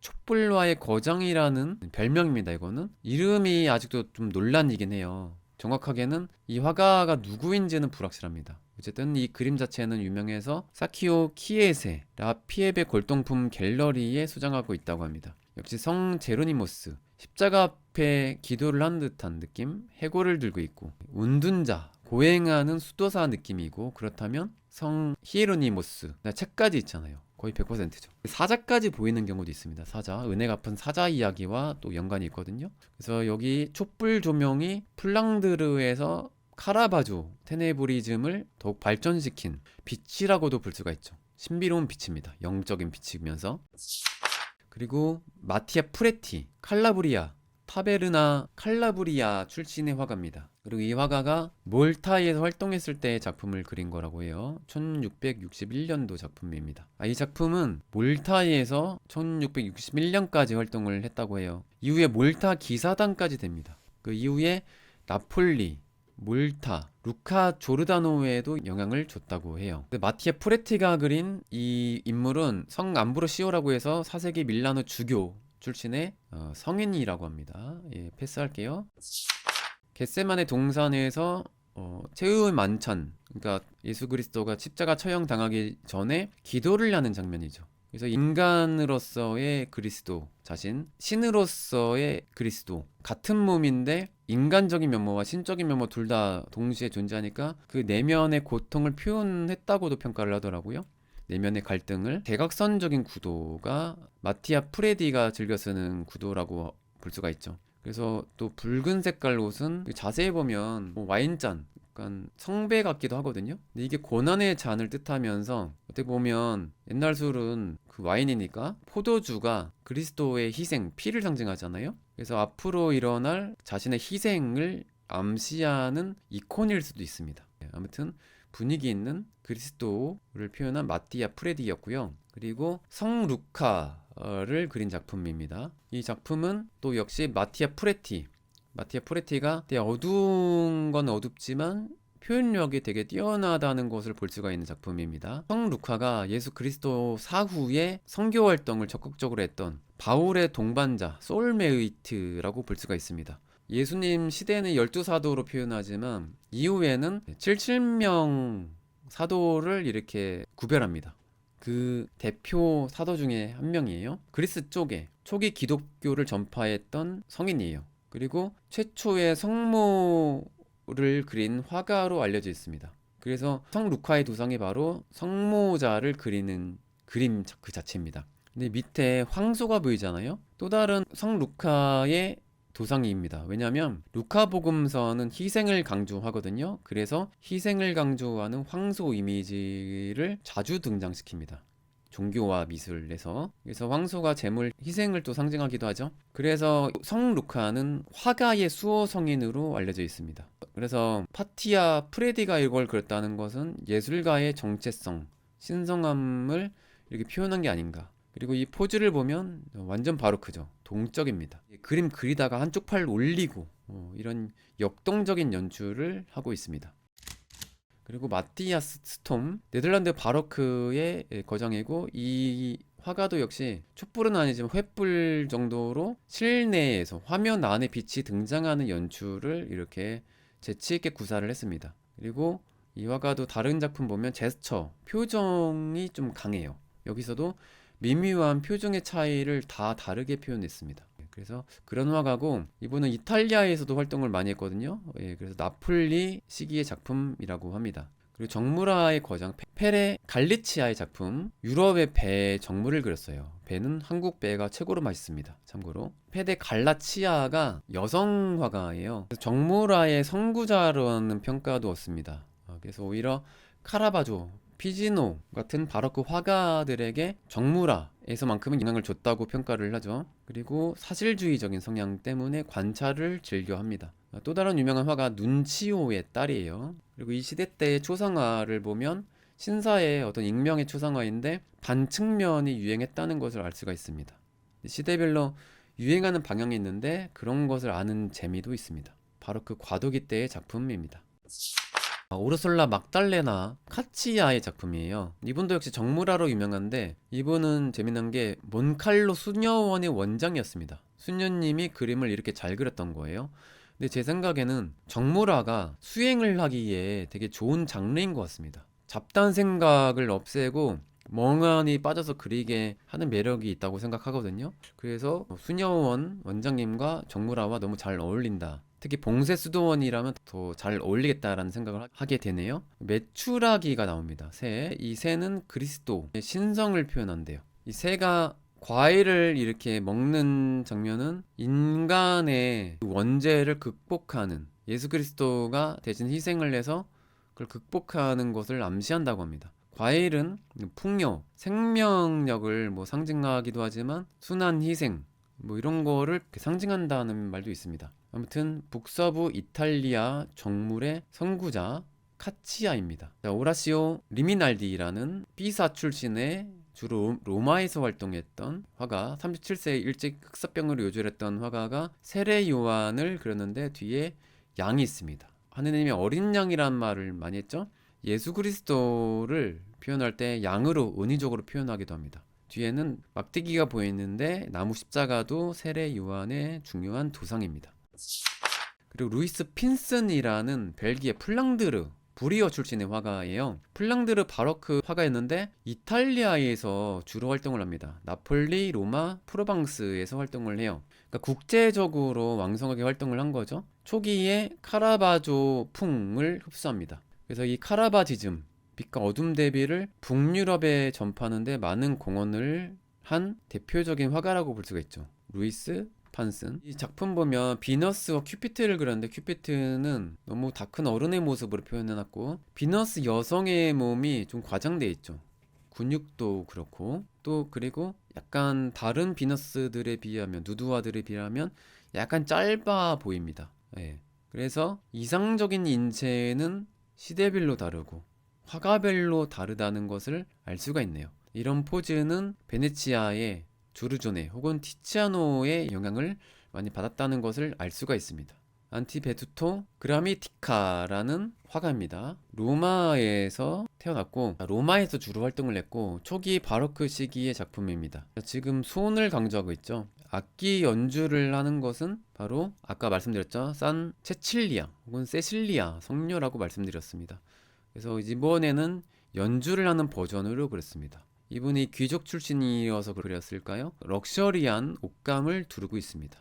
촛불화의 거장이라는 별명입니다. 이거는 이름이 아직도 좀 논란이긴 해요. 정확하게는 이 화가가 누구인지는 불확실합니다. 어쨌든 이 그림 자체는 유명해서 사키오 키에세 라피에베 골동품 갤러리에 소장하고 있다고 합니다. 역시 성 제로니모스 십자가 묵패 기도를 하는 듯한 느낌, 해골을 들고 있고, 운둔자, 고행하는 수도사 느낌이고, 그렇다면 성 히에로니모스, 책까지 있잖아요. 거의 100%죠. 사자까지 보이는 경우도 있습니다. 사자, 은혜 갚은 사자 이야기와 또 연관이 있거든요. 그래서 여기 촛불 조명이 플랑드르에서 카라바조 테네브리즘을 더욱 발전시킨 빛이라고도 볼 수가 있죠. 신비로운 빛입니다. 영적인 빛이면서. 그리고 마티아 프레티, 칼라브리아, 타베르나 칼라브리아 출신의 화가입니다. 그리고 이 화가가 몰타에서 활동했을 때의 작품을 그린 거라고 해요. 1661년도 작품입니다. 이 작품은 몰타에서 1661년까지 활동을 했다고 해요. 이후에 몰타 기사단까지 됩니다. 그 이후에 나폴리, 몰타, 루카 조르다노에도 영향을 줬다고 해요. 마티아 프레티가 그린 이 인물은 성 암브로시오라고 해서 4세기 밀라노 주교 출신의 성인이라고 합니다. 예, 패스할게요. 겟세마네 동산에서 최후의 만찬, 그러니까 예수 그리스도가 십자가 처형 당하기 전에 기도를 하는 장면이죠. 그래서 인간으로서의 그리스도 자신, 신으로서의 그리스도, 같은 몸인데 인간적인 면모와 신적인 면모 둘 다 동시에 존재하니까 그 내면의 고통을 표현했다고도 평가를 하더라고요. 내면의 갈등을. 대각선적인 구도가 마티아 프레디가 즐겨 쓰는 구도라고 볼 수가 있죠. 그래서 또 붉은 색깔 옷은 자세히 보면 와인잔, 약간 성배 같기도 하거든요. 근데 이게 고난의 잔을 뜻하면서 어떻게 보면 옛날 술은 그 와인이니까 포도주가 그리스도의 희생, 피를 상징하잖아요. 그래서 앞으로 일어날 자신의 희생을 암시하는 이콘일 수도 있습니다. 아무튼 분위기 있는 그리스도를 표현한 마티아 프레디였고요. 그리고 성 루카를 그린 작품입니다. 이 작품은 또 역시 마티아 프레티가 되게 어두운 건 어둡지만 표현력이 되게 뛰어나다는 것을 볼 수가 있는 작품입니다. 성 루카가 예수 그리스도 사후에 선교 활동을 적극적으로 했던 바울의 동반자, 소울메이트라고 볼 수가 있습니다. 예수님 시대는 12사도로 표현하지만 이후에는 77명 사도를 이렇게 구별합니다. 그 대표 사도 중에 한 명이에요. 그리스 쪽에 초기 기독교를 전파했던 성인이에요. 그리고 최초의 성모를 그린 화가로 알려져 있습니다. 그래서 성 루카의 도상이 바로 성모자를 그리는 그림 그 자체입니다. 근데 밑에 황소가 보이잖아요. 또 다른 성 루카의 도상입니다. 왜냐하면 루카복음서는 희생을 강조하거든요. 그래서 희생을 강조하는 황소 이미지를 자주 등장시킵니다. 종교와 미술에서. 그래서 황소가 제물 희생을 또 상징하기도 하죠. 그래서 성 루카는 화가의 수호 성인으로 알려져 있습니다. 그래서 파티아 프레디가 이걸 그렸다는 것은 예술가의 정체성, 신성함을 이렇게 표현한 게 아닌가. 그리고 이 포즈를 보면 완전 바로크죠. 동적입니다. 그림 그리다가 한쪽 팔 올리고 이런 역동적인 연출을 하고 있습니다. 그리고 마티아스 스톰, 네덜란드 바로크의 거장이고, 이 화가도 역시 촛불은 아니지만 횃불 정도로 실내에서 화면 안에 빛이 등장하는 연출을 이렇게 재치있게 구사를 했습니다. 그리고 이 화가도 다른 작품 보면 제스처, 표정이 좀 강해요. 여기서도 미묘한 표정의 차이를 다 다르게 표현했습니다. 그래서 그런 화가고, 이분은 이탈리아에서도 활동을 많이 했거든요. 그래서 나폴리 시기의 작품이라고 합니다. 그리고 정무라의 거장 페레 갈리치아의 작품, 유럽의 배 정물을 그렸어요. 배는 한국 배가 최고로 맛있습니다. 참고로 페레 갈라치아가 여성 화가예요. 정무라의 선구자라는 평가도 얻습니다. 그래서 오히려 카라바조, 피지노 같은 바로크 화가들에게 정무라에서만큼은 영향을 줬다고 평가를 하죠. 그리고 사실주의적인 성향 때문에 관찰을 즐겨합니다. 또 다른 유명한 화가 눈치오의 딸이에요. 그리고 이 시대 때의 초상화를 보면 신사의 어떤 익명의 초상화인데 반측면이 유행했다는 것을 알 수가 있습니다. 시대별로 유행하는 방향이 있는데 그런 것을 아는 재미도 있습니다. 바로크 과도기 때의 작품입니다. 오르솔라 막달레나 카치아의 작품이에요. 이분도 역시 정무라로 유명한데, 이분은 재미난 게 몬칼로 수녀원의 원장이었습니다. 수녀님이 그림을 이렇게 잘 그렸던 거예요. 근데 제 생각에는 정무라가 수행을 하기에 되게 좋은 장르인 것 같습니다. 잡다한 생각을 없애고 멍하니 빠져서 그리게 하는 매력이 있다고 생각하거든요. 그래서 수녀원 원장님과 정무라와 너무 잘 어울린다. 특히 봉쇄 수도원이라면 더 잘 어울리겠다라는 생각을 하게 되네요. 메추라기가 나옵니다. 새. 이 새는 그리스도의 신성을 표현한대요. 이 새가 과일을 이렇게 먹는 장면은 인간의 원죄를 극복하는, 예수 그리스도가 대신 희생을 해서 그걸 극복하는 것을 암시한다고 합니다. 과일은 풍요, 생명력을 뭐 상징하기도 하지만 순한 희생, 뭐 이런 거를 상징한다는 말도 있습니다. 아무튼 북서부 이탈리아 정물의 선구자 카치아입니다. 자, 오라시오 리미날디라는 피사 출신의 주로 로마에서 활동했던 화가, 37세에 일찍 흑사병으로 요절했던 화가가 세례 요한을 그렸는데 뒤에 양이 있습니다. 하느님의 어린 양이란 말을 많이 했죠. 예수 그리스도를 표현할 때 양으로 은유적으로 표현하기도 합니다. 뒤에는 막대기가 보이는데 나무 십자가도 세례 요한의 중요한 도상입니다. 그리고 루이스 핀슨이라는 벨기에 플랑드르 부리어 출신의 화가예요. 플랑드르 바로크 화가였는데 이탈리아에서 주로 활동을 합니다. 나폴리, 로마, 프로방스에서 활동을 해요. 그러니까 국제적으로 왕성하게 활동을 한 거죠. 초기에 카라바조 풍을 흡수합니다. 그래서 이 카라바지즘, 빛과 어둠 대비를 북유럽에 전파하는데 많은 공헌을 한 대표적인 화가라고 볼 수가 있죠. 루이스 판슨. 이 작품 보면 비너스와 큐피트를 그렸는데 큐피트는 너무 다 큰 어른의 모습으로 표현해놨고 비너스 여성의 몸이 좀 과장되어 있죠. 근육도 그렇고 또 그리고 약간 다른 비너스들에 비하면 누드화들에 비하면 약간 짧아 보입니다. 예. 그래서 이상적인 인체는 시대별로 다르고 화가별로 다르다는 것을 알 수가 있네요. 이런 포즈는 베네치아의 조르조네 혹은 티치아노의 영향을 많이 받았다는 것을 알 수가 있습니다. 안티베투토 그라미티카라는 화가입니다. 로마에서 태어났고 로마에서 주로 활동을 했고 초기 바로크 시기의 작품입니다. 지금 손을 강조하고 있죠. 악기 연주를 하는 것은 바로 아까 말씀드렸죠. 산 체칠리아 혹은 세실리아 성녀라고 말씀드렸습니다. 그래서 이번에는 연주를 하는 버전으로 그렸습니다. 이분이 귀족 출신이어서 그렸을까요? 럭셔리한 옷감을 두르고 있습니다.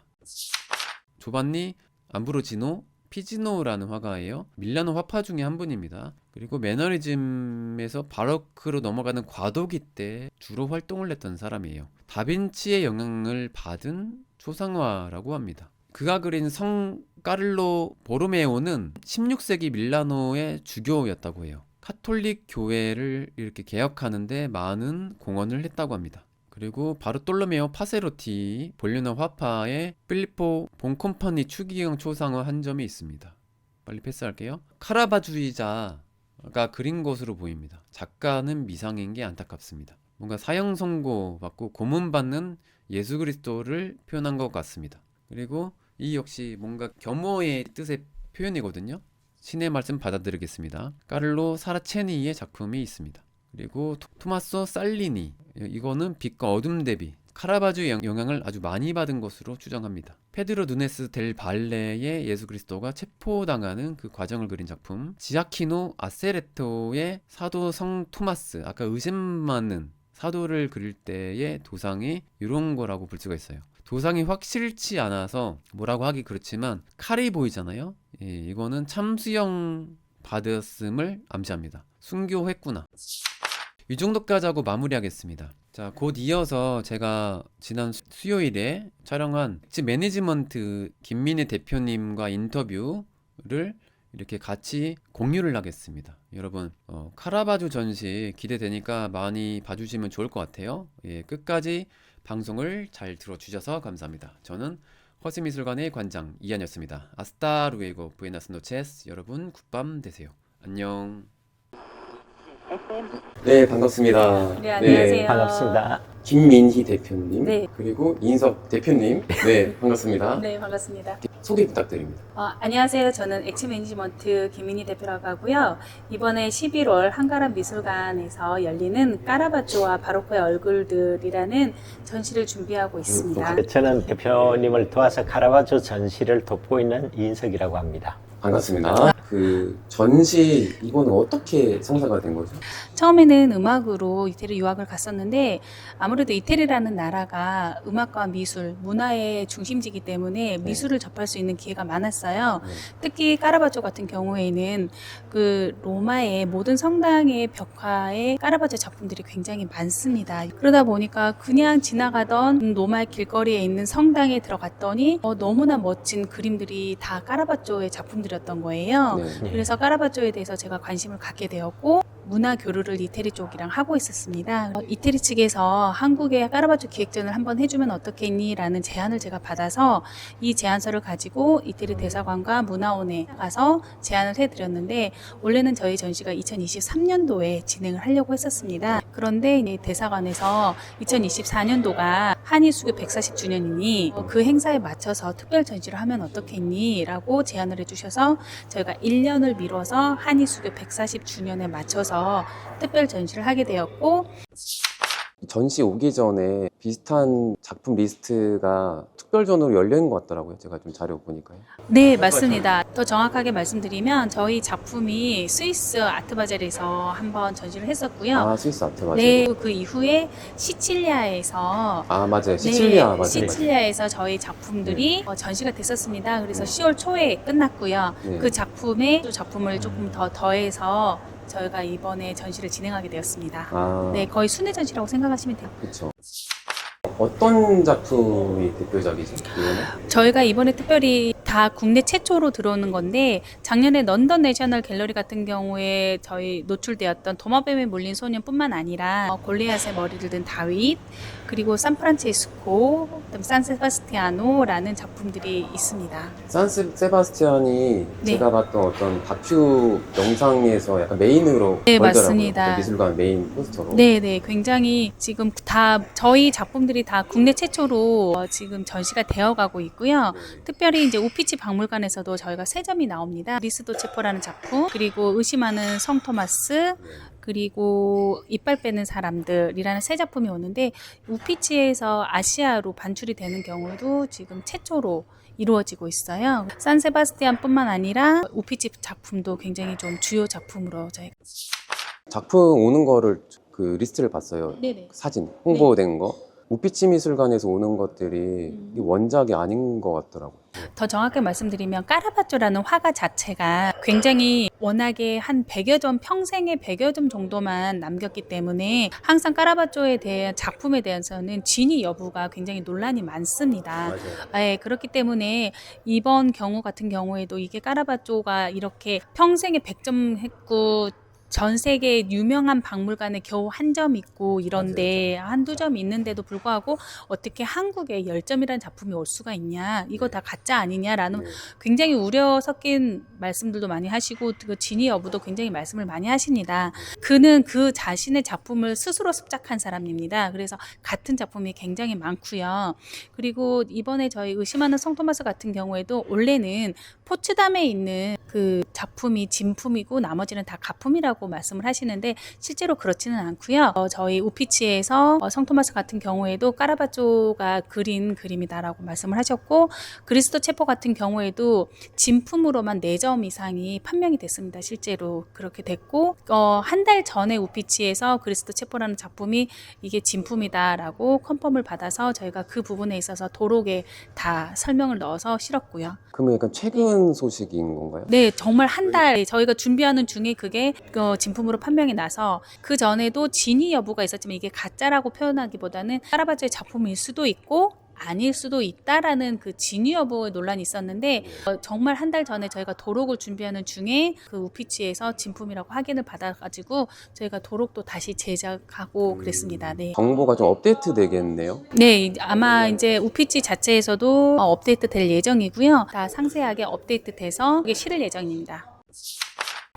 조반니 암브로지노 피지노라는 화가예요. 밀라노 화파 중에 한 분입니다. 그리고 매너리즘에서 바로크로 넘어가는 과도기 때 주로 활동을 했던 사람이에요. 다빈치의 영향을 받은 초상화라고 합니다. 그가 그린 성 까를로 보로메오는 16세기 밀라노의 주교였다고 해요. 카톨릭 교회를 이렇게 개혁하는데 많은 공헌을 했다고 합니다. 그리고 바르톨로메오 파세로티 볼리나 화파의 필리포 본콤파니 추기경 초상화 한 점이 있습니다. 빨리 패스할게요. 카라바주의자가 그린 것으로 보입니다. 작가는 미상인 게 안타깝습니다. 뭔가 사형 선고 받고 고문받는 예수 그리스도를 표현한 것 같습니다. 그리고 이 역시 뭔가 겸허의 뜻의 표현이거든요. 신의 말씀 받아들이겠습니다. 까를로 사라체니의 작품이 있습니다. 그리고 토마소 살리니, 이거는 빛과 어둠 대비 카라바주의 영향을 아주 많이 받은 것으로 추정합니다. 페드로 누네스 델 발레의 예수 그리스도가 체포당하는 그 과정을 그린 작품. 지아키노 아세레토의 사도 성 토마스, 아까 의심 많은 사도를 그릴 때의 도상이 이런 거라고 볼 수가 있어요. 도상이 확실치 않아서 뭐라고 하기 그렇지만 칼이 보이잖아요. 예, 이거는 참수형 받았음을 암시합니다. 순교했구나. 이 정도까지 하고 마무리하겠습니다. 자, 곧 이어서 제가 지난 수요일에 촬영한 매니지먼트 김민희 대표님과 인터뷰를 이렇게 같이 공유를 하겠습니다. 여러분 카라바주 전시 기대되니까 많이 봐주시면 좋을 것 같아요. 예, 끝까지 방송을 잘 들어주셔서 감사합니다. 저는 허스미술관의 관장 이한이었습니다. 아스타 루에고 부에나스 노체스. 여러분 굿밤 되세요. 안녕. 네, 반갑습니다. 네, 안녕하세요. 네, 반갑습니다. 김민희 대표님, 네. 그리고 이인석 대표님. 네, 반갑습니다. 네, 반갑습니다. 소개 부탁드립니다. 안녕하세요. 저는 엑치 매니지먼트 김민희 대표라고 하고요. 이번에 11월 한가람 미술관에서 열리는 까라바조와 바로크의 얼굴들이라는 전시를 준비하고 있습니다. 저는 대표님을 도와서 카라바조 전시를 돕고 있는 이인석이라고 합니다. 반갑습니다. 그 전시 이거는 어떻게 성사가 된 거죠? 처음에는 음악으로 이태리 유학을 갔었는데 아무래도 이태리라는 나라가 음악과 미술, 문화의 중심지이기 때문에 미술을 접할 수 있는 기회가 많았어요. 네. 특히 까라바조 같은 경우에는 그 로마의 모든 성당의 벽화에 까라바조 작품들이 굉장히 많습니다. 그러다 보니까 그냥 지나가던 로마의 길거리에 있는 성당에 들어갔더니 너무나 멋진 그림들이 다 까라바조의 작품들이었던 거예요. 네. 그래서 까라바조에 대해서 제가 관심을 갖게 되었고 문화 교류를 이태리 쪽이랑 하고 있었습니다. 이태리 측에서 한국에 까라바조 기획전을 한번 해주면 어떻겠니? 라는 제안을 제가 받아서 이 제안서를 가지고 이태리 대사관과 문화원에 가서 제안을 해드렸는데 원래는 저희 전시가 2023년도에 진행을 하려고 했었습니다. 그런데 이제 대사관에서 2024년도가 한일 수교 140주년이니 그 행사에 맞춰서 특별 전시를 하면 어떻겠니? 라고 제안을 해주셔서 저희가 1년을 미뤄서 한일 수교 140주년에 맞춰서 특별 전시를 하게 되었고 전시 오기 전에 비슷한 작품 리스트가 특별전으로 열려 있는 것 같더라고요. 제가 좀 자료 보니까요. 네, 맞습니다. 더 정확하게 말씀드리면 저희 작품이 스위스 아트바젤에서 한번 전시를 했었고요. 아, 스위스 아트 맞아요. 네, 그 이후에 시칠리아에서 아, 맞아요. 시칠리아 맞아요. 시칠리아에서 저희 작품들이 전시가 됐었습니다. 그래서 10월 초에 끝났고요. 네. 그 작품에 또 작품을 조금 더 더해서 저희가 이번에 전시를 진행하게 되었습니다. 아, 네, 거의 순회 전시라고 생각하시면 돼요. 그렇죠. 어떤 작품이 대표작이죠? 이거는? 저희가 이번에 특별히 다 국내 최초로 들어오는 건데 작년에 런던 내셔널 갤러리 같은 경우에 저희 노출되었던 도마뱀에 몰린 소년뿐만 아니라 골리앗의 머리를 든 다윗 그리고 산프란체스코, 그다음 산세바스티아노라는 작품들이 있습니다. 산 세바스티안이 네. 제가 봤던 어떤 다큐 영상에서 약간 메인으로 네, 걸더라고요. 맞습니다. 그 미술관 메인 포스터로. 네네, 굉장히 지금 다 저희 작품들이 다 국내 최초로 지금 전시가 되어가고 있고요. 특별히 이제 우피치 박물관에서도 저희가 3점이 나옵니다. 그리스도 체포라는 작품, 그리고 의심하는 성 토마스, 그리고 이빨 빼는 사람들이라는 3작품이 오는데 우피치에서 아시아로 반출이 되는 경우도 지금 최초로 이루어지고 있어요. 산 세바스티안뿐만 아니라 우피치 작품도 굉장히 좀 주요 작품으로 저희가 작품 오는 거를 그 리스트를 봤어요. 네네. 사진 홍보된 거. 우피치 미술관에서 오는 것들이 이 원작이 아닌 것 같더라고요. 더 정확하게 말씀드리면 까라바조라는 화가 자체가 굉장히 워낙에 한 100여 점 평생에 100여 점 정도만 남겼기 때문에 항상 까라바조에 대한 작품에 대해서는 진위 여부가 굉장히 논란이 많습니다. 맞아요. 네, 그렇기 때문에 이번 경우 같은 경우에도 이게 까라바조가 이렇게 평생에 100점 했고 전 세계 유명한 박물관에 겨우 1점 있고 이런데 한두 점 있는데도 불구하고 어떻게 한국에 10점이라는 작품이 올 수가 있냐, 이거 다 가짜 아니냐라는 네. 굉장히 우려 섞인 말씀들도 많이 하시고 그 진위 여부도 굉장히 말씀을 많이 하십니다. 그는 그 자신의 작품을 스스로 습작한 사람입니다. 그래서 같은 작품이 굉장히 많고요. 그리고 이번에 저희 의심하는 성 토마스 같은 경우에도 원래는 포츠담에 있는 그 작품이 진품이고 나머지는 다 가품이라고 말씀을 하시는데 실제로 그렇지는 않고요. 저희 우피치에서 성 토마스 같은 경우에도 까라바조가 그린 그림이다라고 말씀을 하셨고 그리스도 체포 같은 경우에도 진품으로만 4점 이상이 판명이 됐습니다. 실제로 그렇게 됐고 한 달 전에 우피치에서 그리스도 체포라는 작품이 이게 진품이다라고 컨펌을 받아서 저희가 그 부분에 있어서 도록에 다 설명을 넣어서 실었고요. 그러면 약간 최근 소식인 건가요? 네, 정말 한 달 저희가 준비하는 중에 그게 진품으로 판명이 나서 그 전에도 진위 여부가 있었지만 이게 가짜라고 표현하기보다는 까라바조의 작품일 수도 있고 아닐 수도 있다라는 그 진위 여부의 논란이 있었는데 정말 한 달 전에 저희가 도록을 준비하는 중에 그 우피치에서 진품이라고 확인을 받아가지고 저희가 도록도 다시 제작하고 그랬습니다. 네. 정보가 좀 업데이트 되겠네요. 네, 아마 이제 우피치 자체에서도 업데이트 될 예정이고요. 다 상세하게 업데이트 돼서 이게 실을 예정입니다.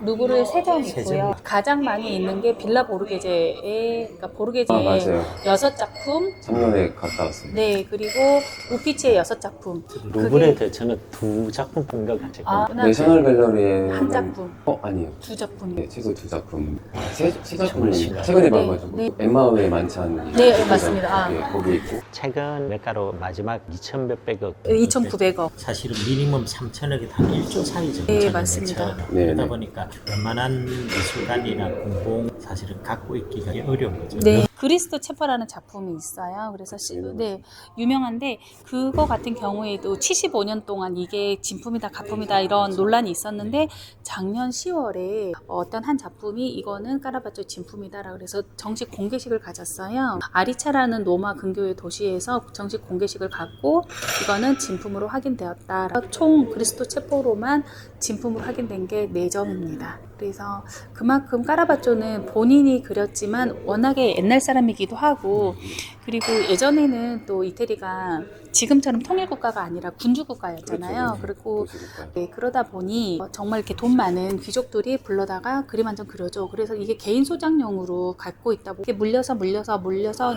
루브르에 3점 세 있고요. 점. 가장 많이 있는 게 빌라 보르게제의, 그러니까 보르게제의 맞아요. 6작품. 작년에 갔다 왔습니다. 네, 그리고 우피치의 6작품. 루브르에 저는 2작품 본 것 같아요. 아, 내셔널 갤러리에 한 작품, 아니에요. 2작품. 네, 최소 2작품. 세 작품이 정말 신기하다. 최근에 네, 봐가지고 네. 엠마의 만찬. 네, 맞습니다. 아. 예, 거기 있고. 최근 매가로 마지막 2,몇백억. 2,900억. 사실은 미니멈 3천억이 한 1조 사이죠. 네, 맞습니다. 네, 그러다 네. 보니까 웬만한 미술관이나 공공 사실은 갖고 있기가 어려운 거죠. 네, 그리스도 체퍼라는 작품이 있어요. 그래서 네, 유명한데 그거 같은 경우에도 75년 동안 이게 진품이다, 가품이다 이런 논란이 있었는데 작년 10월에 어떤 한 작품이 이거는 까라바조 진품이다라 그래서 정식 공개식을 가졌어요. 아리차라는 로마 근교의 도시에서 정식 공개식을 갖고 이거는 진품으로 확인되었다. 총 그리스도 체포로만 진품으로 확인된 게 4점입니다. 그래서 그만큼 까라바조는 본인이 그렸지만 워낙에 옛날 사람이기도 하고 그리고 예전에는 또 이태리가 지금처럼 통일국가가 아니라 군주국가였잖아요. 그렇죠. 그리고 도시국가. 네, 그러다 보니 정말 이렇게 돈 많은 귀족들이 불러다가 그림 한 점 그려줘. 그래서 이게 개인 소장용으로 갖고 있다. 이렇게 물려서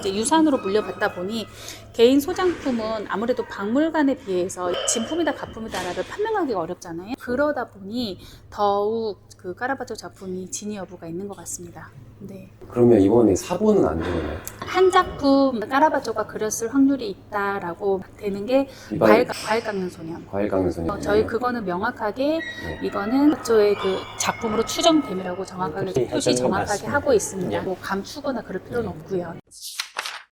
이제 유산으로 물려받다 보니 개인 소장품은 아무래도 박물관에 비해서 진품이다 가품이다를 판명하기가 어렵잖아요. 그러다 보니 더욱 그 까라바조 작품이 진위 여부가 있는 것 같습니다. 네. 그러면 이번에 사보는 안 되나요? 한 작품 까라바조가 그렸을 확률이 있다라고 되는 게 이발- 과일 깎는 소년. 과일 깎는 소년. 저희 그거는 명확하게 네. 이거는 저의 그 작품으로 추정됨이라고 정확하게 그렇게 표시 해석은 정확하게 맞습니다. 하고 있습니다. 네. 뭐 감추거나 그럴 필요는 없고요.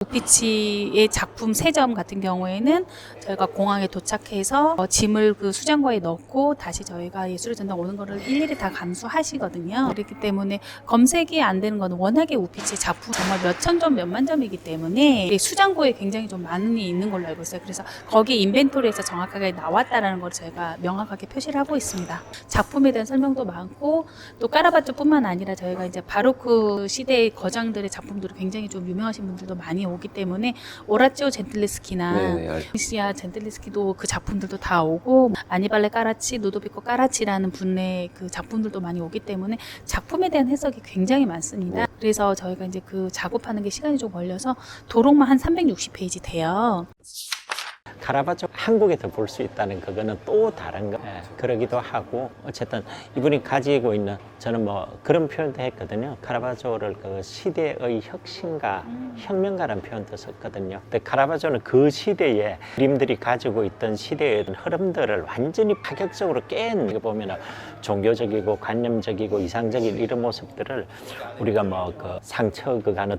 우피치의 작품 3점 같은 경우에는 저희가 공항에 도착해서 짐을 그 수장고에 넣고 다시 저희가 예술의 전당 오는 거를 일일이 다 감수하시거든요. 그렇기 때문에 검색이 안 되는 건 워낙에 우피치 작품 정말 몇천 점, 몇만 점이기 때문에 수장고에 굉장히 좀 많이 있는 걸로 알고 있어요. 그래서 거기 인벤토리에서 정확하게 나왔다라는 걸 저희가 명확하게 표시를 하고 있습니다. 작품에 대한 설명도 많고 또 까라바조뿐만 아니라 저희가 이제 바로크 시대의 거장들의 작품들이 굉장히 좀 유명하신 분들도 많이 오기 때문에 오라치오 젠틀리스키나 네네. 시아 젠틀리스키도 그 작품들도 다 오고 아니발레 까라치, 루도비코 까라치라는 분의 그 작품들도 많이 오기 때문에 작품에 대한 해석이 굉장히 많습니다. 그래서 저희가 이제 그 작업하는 게 시간이 좀 걸려서 도록만 한 360페이지 돼요. 카라바조 한국에서 볼 수 있다는 그거는 또 다른 거. 그러기도 하고 어쨌든 이분이 가지고 있는 저는 뭐 그런 표현도 했거든요. 카라바조를 그 시대의 혁신가, 혁명가라는 표현도 썼거든요. 근데 카라바조는 그 시대에 그림들이 가지고 있던 시대의 흐름들을 완전히 파격적으로 깬 이거 보면은 종교적이고 관념적이고 이상적인 이런 모습들을 우리가 뭐 그 상처 그 가는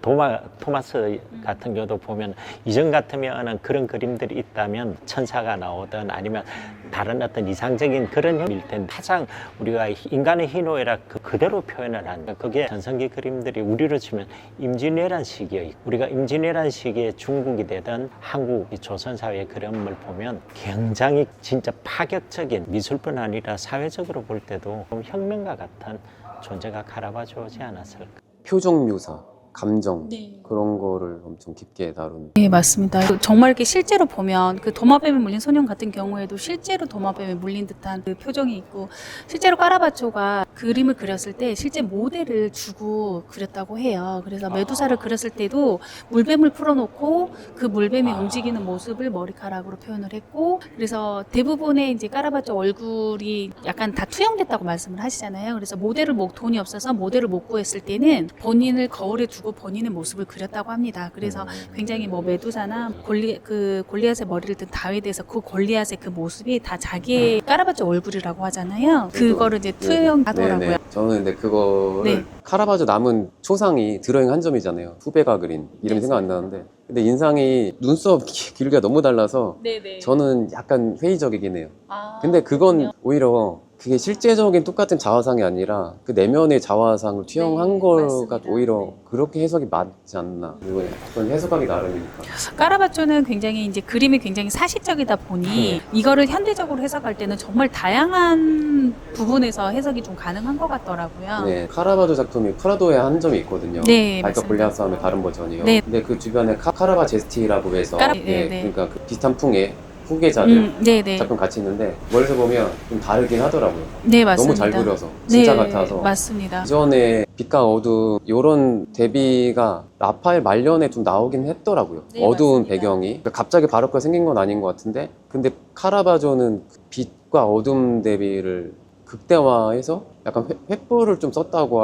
토마스 같은 경우도 보면 이전 같으면은 그런 그림들이 있다면 천사가 나오든 아니면 다른 어떤 이상적인 그런 형일 텐데 가장 우리가 인간의 희노애락 그대로 표현을 한다. 그게 전성기 그림들이 우리로 치면 임진왜란 시기에 우리가 임진왜란 시기에 중국이 되던 한국 조선 사회의 그림을 보면 굉장히 진짜 파격적인 미술뿐 아니라 사회적으로 볼 때도 좀 혁명가 같은 존재가 카라바조지 않았을까. 표정 묘사, 감정 네. 그런 거를 엄청 깊게 다룬. 네, 맞습니다. 정말 이렇게 실제로 보면 그 도마뱀에 물린 소년 같은 경우에도 실제로 도마뱀에 물린 듯한 그 표정이 있고 실제로 까라바초가 그림을 그렸을 때 실제 모델을 주고 그렸다고 해요. 그래서 메두사를 그렸을 때도 물뱀을 풀어놓고 그 물뱀이 움직이는 모습을 머리카락으로 표현을 했고 그래서 대부분의 이제 까라바초 얼굴이 약간 다 투영됐다고 말씀을 하시잖아요. 그래서 모델을 돈이 없어서 모델을 못 구했을 때는 본인을 거울에 두고 본인의 모습을 그렸다고 합니다. 그래서 굉장히 뭐 메두사나 골리앗의 머리를 든 다윗에서 그 골리앗의 그 모습이 다 자기의 까라바조 얼굴이라고 하잖아요. 그거를 이제 투영하더라고요. 네네. 저는 근데 그거를 네. 카라바조 남은 초상이 드로잉 한 점이잖아요. 후배가 그린 이름이 생각 안 나는데 근데 인상이 눈썹 길이가 너무 달라서 네네. 저는 약간 회의적이긴 해요. 근데 그건 오히려 그게 실제적인 똑같은 자화상이 아니라 그 내면의 자화상을 투영한 네, 거가 맞습니다. 오히려 네. 그렇게 해석이 맞지 않나. 그건 해석하기 나름이니까. 까라바초는 굉장히 이제 그림이 굉장히 사실적이다 보니 이거를 현대적으로 해석할 때는 정말 다양한 부분에서 해석이 좀 가능한 것 같더라고요. 네, 카라바조 작품이 프라도에 한 점이 있거든요. 네, 발과 맞습니다. 골리앗 싸움의 다른 버전이요. 네. 근데 그 주변에 카라바 제스티라고 해서 네, 네. 그러니까 그 비슷한 풍의 후계자들 네네. 작품 같이 있는데 멀리서 보면 좀 다르긴 하더라고요. 네, 너무 맞습니다. 잘 그려서 진짜 네, 같아서. 맞습니다. 이전에 빛과 어둠 이런 대비가 라파엘 말년에 좀 나오긴 했더라고요. 네, 어두운 맞습니다. 배경이 그러니까 갑자기 바로크가 생긴 건 아닌 것 같은데, 근데 카라바조는 그 빛과 어둠 대비를 극대화해서 약간 횃불을 좀 썼다고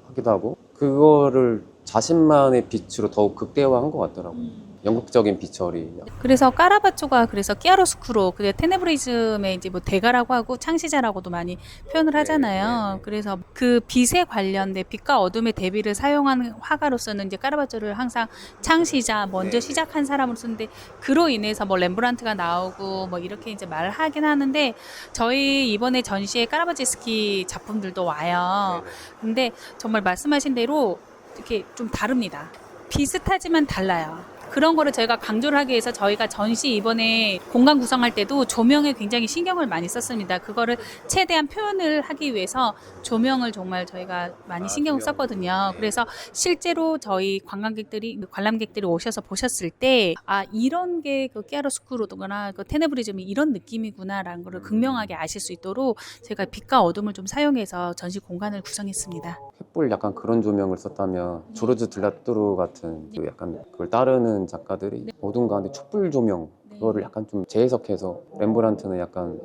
하기도 하고, 그거를 자신만의 빛으로 더욱 극대화한 것 같더라고요. 영국적인 빛처리. 그래서 까라바초가 그래서 끼아로스쿠로 그 테네브리즘의 이제 뭐 대가라고 하고 창시자라고도 많이 표현을 하잖아요. 네. 그래서 그 빛에 관련된 빛과 어둠의 대비를 사용한 화가로서는 이제 까라바초를 항상 창시자 먼저 네. 시작한 사람으로 쓰는데, 그로 인해서 뭐 렘브란트가 나오고 뭐 이렇게 이제 말을 하긴 하는데, 저희 이번에 전시에 까라바제스키 작품들도 와요. 근데 정말 말씀하신 대로 이렇게 좀 다릅니다. 비슷하지만 달라요. 그런 거를 저희가 강조를 하기 위해서 저희가 전시 이번에 공간 구성할 때도 조명에 굉장히 신경을 많이 썼습니다. 그거를 최대한 표현을 하기 위해서 조명을 정말 저희가 많이 신경을 썼거든요. 그래서 실제로 저희 관람객들이 오셔서 보셨을 때, 아, 이런 게 그 끼아로스쿠르도거나 그 테네브리즘이 이런 느낌이구나라는 거를 극명하게 아실 수 있도록 제가 빛과 어둠을 좀 사용해서 전시 공간을 구성했습니다. 횃불 약간 그런 조명을 썼다면 조르즈 들라뚜르 같은 그 약간 그걸 따르는 작가들이 어둠 가운데 촛불 조명 그거를 약간 좀 재해석해서, 렘브란트는 약간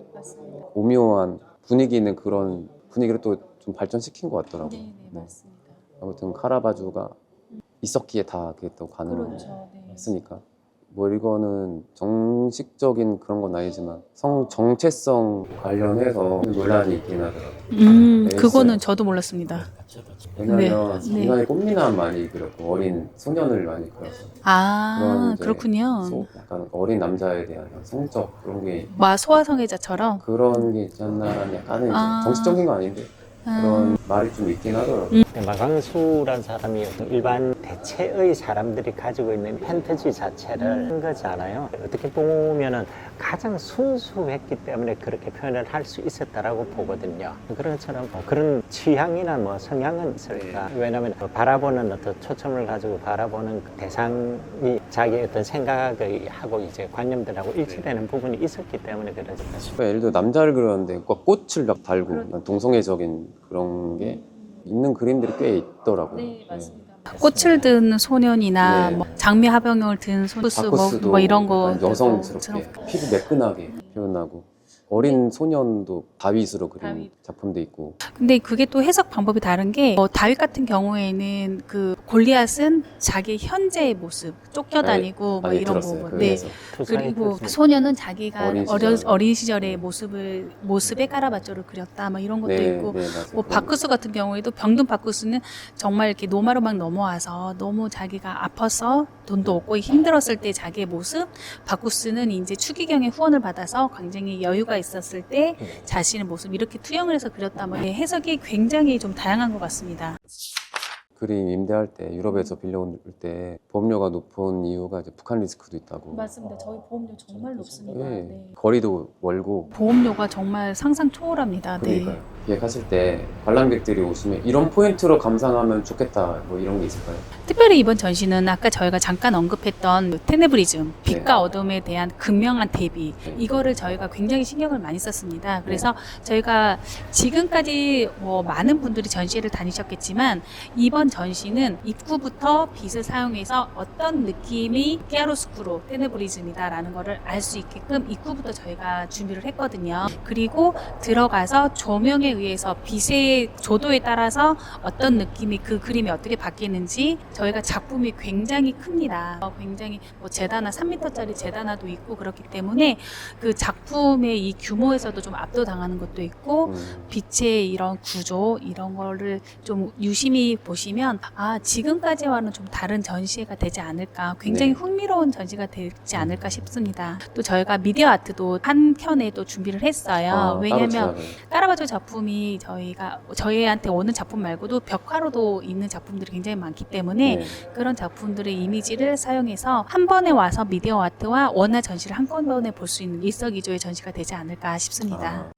오묘한 분위기 있는 그런 분위기를 또 좀 발전시킨 것 같더라고요. 네. 아무튼 카라바주가 있었기에 다 그게 또 가능했으니까. 뭐 이거는 정식적인 그런 건 아니지만 정체성 관련해서 논란이 있긴 하더라고요. 네, 그거는 있어요. 저도 몰랐습니다. 왜냐면 네. 인간의 꽃미남 많이 그렸고 어린 소년을 많이 그려서 아, 그런 이제 그렇군요. 약간 어린 남자에 대한 성적 그런 게 소아성애자처럼. 그런 게 있지 않나라는 약간은 이제 아. 정식적인 건 아닌데 그런 말이 좀 있긴 하더라고요. 마광수란 사람이 일반 대체의 사람들이 가지고 있는 판타지 자체를 한 거잖아요. 어떻게 보면은 가장 순수했기 때문에 그렇게 표현을 할 수 있었다라고 보거든요. 그런 것처럼 그런 취향이나 뭐 성향은 있을까? 왜냐하면 바라보는 어떤 초점을 가지고 바라보는 그 대상이 자기의 어떤 생각을 하고 이제 관념들하고 일치되는 부분이 있었기 때문에 그러지. 그러니까 예를 들어 남자를 그렸는데 꽃을 막 달고 동성애적인 그런 게 있는 그림들이 꽤 있더라고요. 네. 꽃을 든 소년이나 네. 뭐 장미 화병을 든 소스 바쿠스도 뭐 이런 거 약간 여성스럽게 피부 매끈하게 표현하고, 어린 소년도 다윗으로 그린 작품도 있고. 근데 그게 또 해석 방법이 다른 게, 다윗 같은 경우에는 그 골리앗은 자기 현재의 모습 쫓겨다니고 뭐 많이 이런 들었어요. 거. 그 네. 해석. 그리고 소년은 자기가 어린 어린 시절. 시절의 모습에 까라바쪼를 그렸다. 뭐 이런 것도 네, 있고. 네, 맞아요. 뭐 바쿠스 같은 경우에도 병든 바쿠스는 정말 이렇게 노마로 막 넘어와서 너무 자기가 아파서 돈도 없고 힘들었을 때 자기의 모습, 바쿠스는 이제 추기경의 후원을 받아서 굉장히 여유가 있었을 때 자신의 모습 이렇게 투영을 해서 그렸다. 뭐 해석이 굉장히 좀 다양한 것 같습니다. 그림 임대할 때 유럽에서 빌려올 때 보험료가 높은 이유가 이제 북한 리스크도 있다고. 맞습니다. 저희 보험료 정말 높습니다. 네. 거리도 멀고. 보험료가 정말 상상 초월합니다. 그러니까요. 기획하실 때 관람객들이 오시면 이런 포인트로 감상하면 좋겠다 뭐 이런 게 있을까요? 특별히 이번 전시는 아까 저희가 잠깐 언급했던 테네브리즘, 빛과 어둠에 대한 극명한 대비, 이거를 저희가 굉장히 신경을 많이 썼습니다. 그래서 저희가 지금까지 뭐 많은 분들이 전시회를 다니셨겠지만, 이번 전시는 입구부터 빛을 사용해서 어떤 느낌이 끼아로스쿠로 테네브리즘이다라는 거를 알 수 있게끔 입구부터 저희가 준비를 했거든요. 그리고 들어가서 조명에 의해서 빛의 조도에 따라서 어떤 느낌이, 그 그림이 어떻게 바뀌는지, 저희가 작품이 굉장히 큽니다. 굉장히 뭐 제다나 3m짜리 제다나도 있고 그렇기 때문에 그 작품의 이 규모에서도 좀 압도당하는 것도 있고, 빛의 이런 구조 이런 거를 좀 유심히 보시면 지금까지와는 좀 다른 전시회가 되지 않을까, 굉장히 네. 흥미로운 전시가 되지 않을까 싶습니다. 또 저희가 미디어 아트도 한 켠에 또 준비를 했어요. 왜냐하면 까라바조 작품이 저희한테 오는 작품 말고도 벽화로도 있는 작품들이 굉장히 많기 때문에 그런 작품들의 이미지를 사용해서 한 번에 와서 미디어 아트와 원화 전시를 한꺼번에 볼 수 있는 일석이조의 전시가 되지 않을까 싶습니다.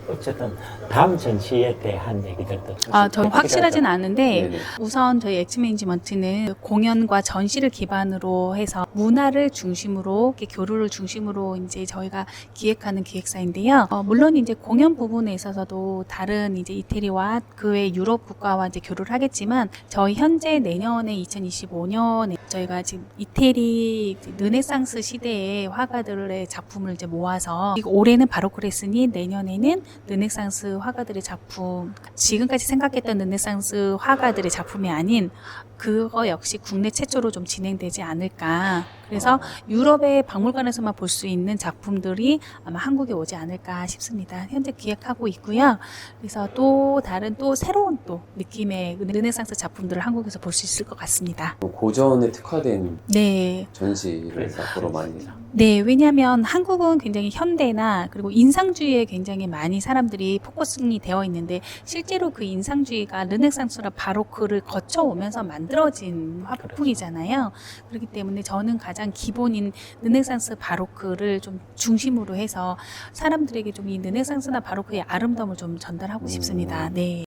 어쨌든 다음 전시에 대한 얘기들도 저는 확실하진 않은데 네네. 우선 저희 엑스 매니지먼트는 공연과 전시를 기반으로 해서 문화를 중심으로 이렇게 교류를 중심으로 이제 저희가 기획하는 기획사인데요. 물론 이제 공연 부분에 있어서도 다른 이제 이태리와 그 외 유럽 국가와 이제 교류를 하겠지만 저희 현재 내년에 2025년에 저희가 지금 이태리 르네상스 시대의 화가들의 작품을 이제 모아서 올해는 바로크를 했으니 내년에는 르네상스 화가들의 작품, 지금까지 생각했던 르네상스 화가들의 작품이 아닌 그거 역시 국내 최초로 좀 진행되지 않을까. 그래서 유럽의 박물관에서만 볼 수 있는 작품들이 아마 한국에 오지 않을까 싶습니다. 현재 기획하고 있고요. 그래서 또 다른 또 새로운 또 느낌의 르네상스 작품들을 한국에서 볼 수 있을 것 같습니다. 고전에 특화된 네. 전시를 앞으로 많이. 네, 왜냐하면 한국은 굉장히 현대나 그리고 인상주의에 굉장히 많이 사람들이 포커싱이 되어 있는데 실제로 그 인상주의가 르네상스나 바로크를 거쳐오면서 만들어진 화풍이잖아요. 그렇기 때문에 저는 가장 기본인 르네상스 바로크를 좀 중심으로 해서 사람들에게 좀 이 르네상스나 바로크의 아름다움을 좀 전달하고 싶습니다. 네.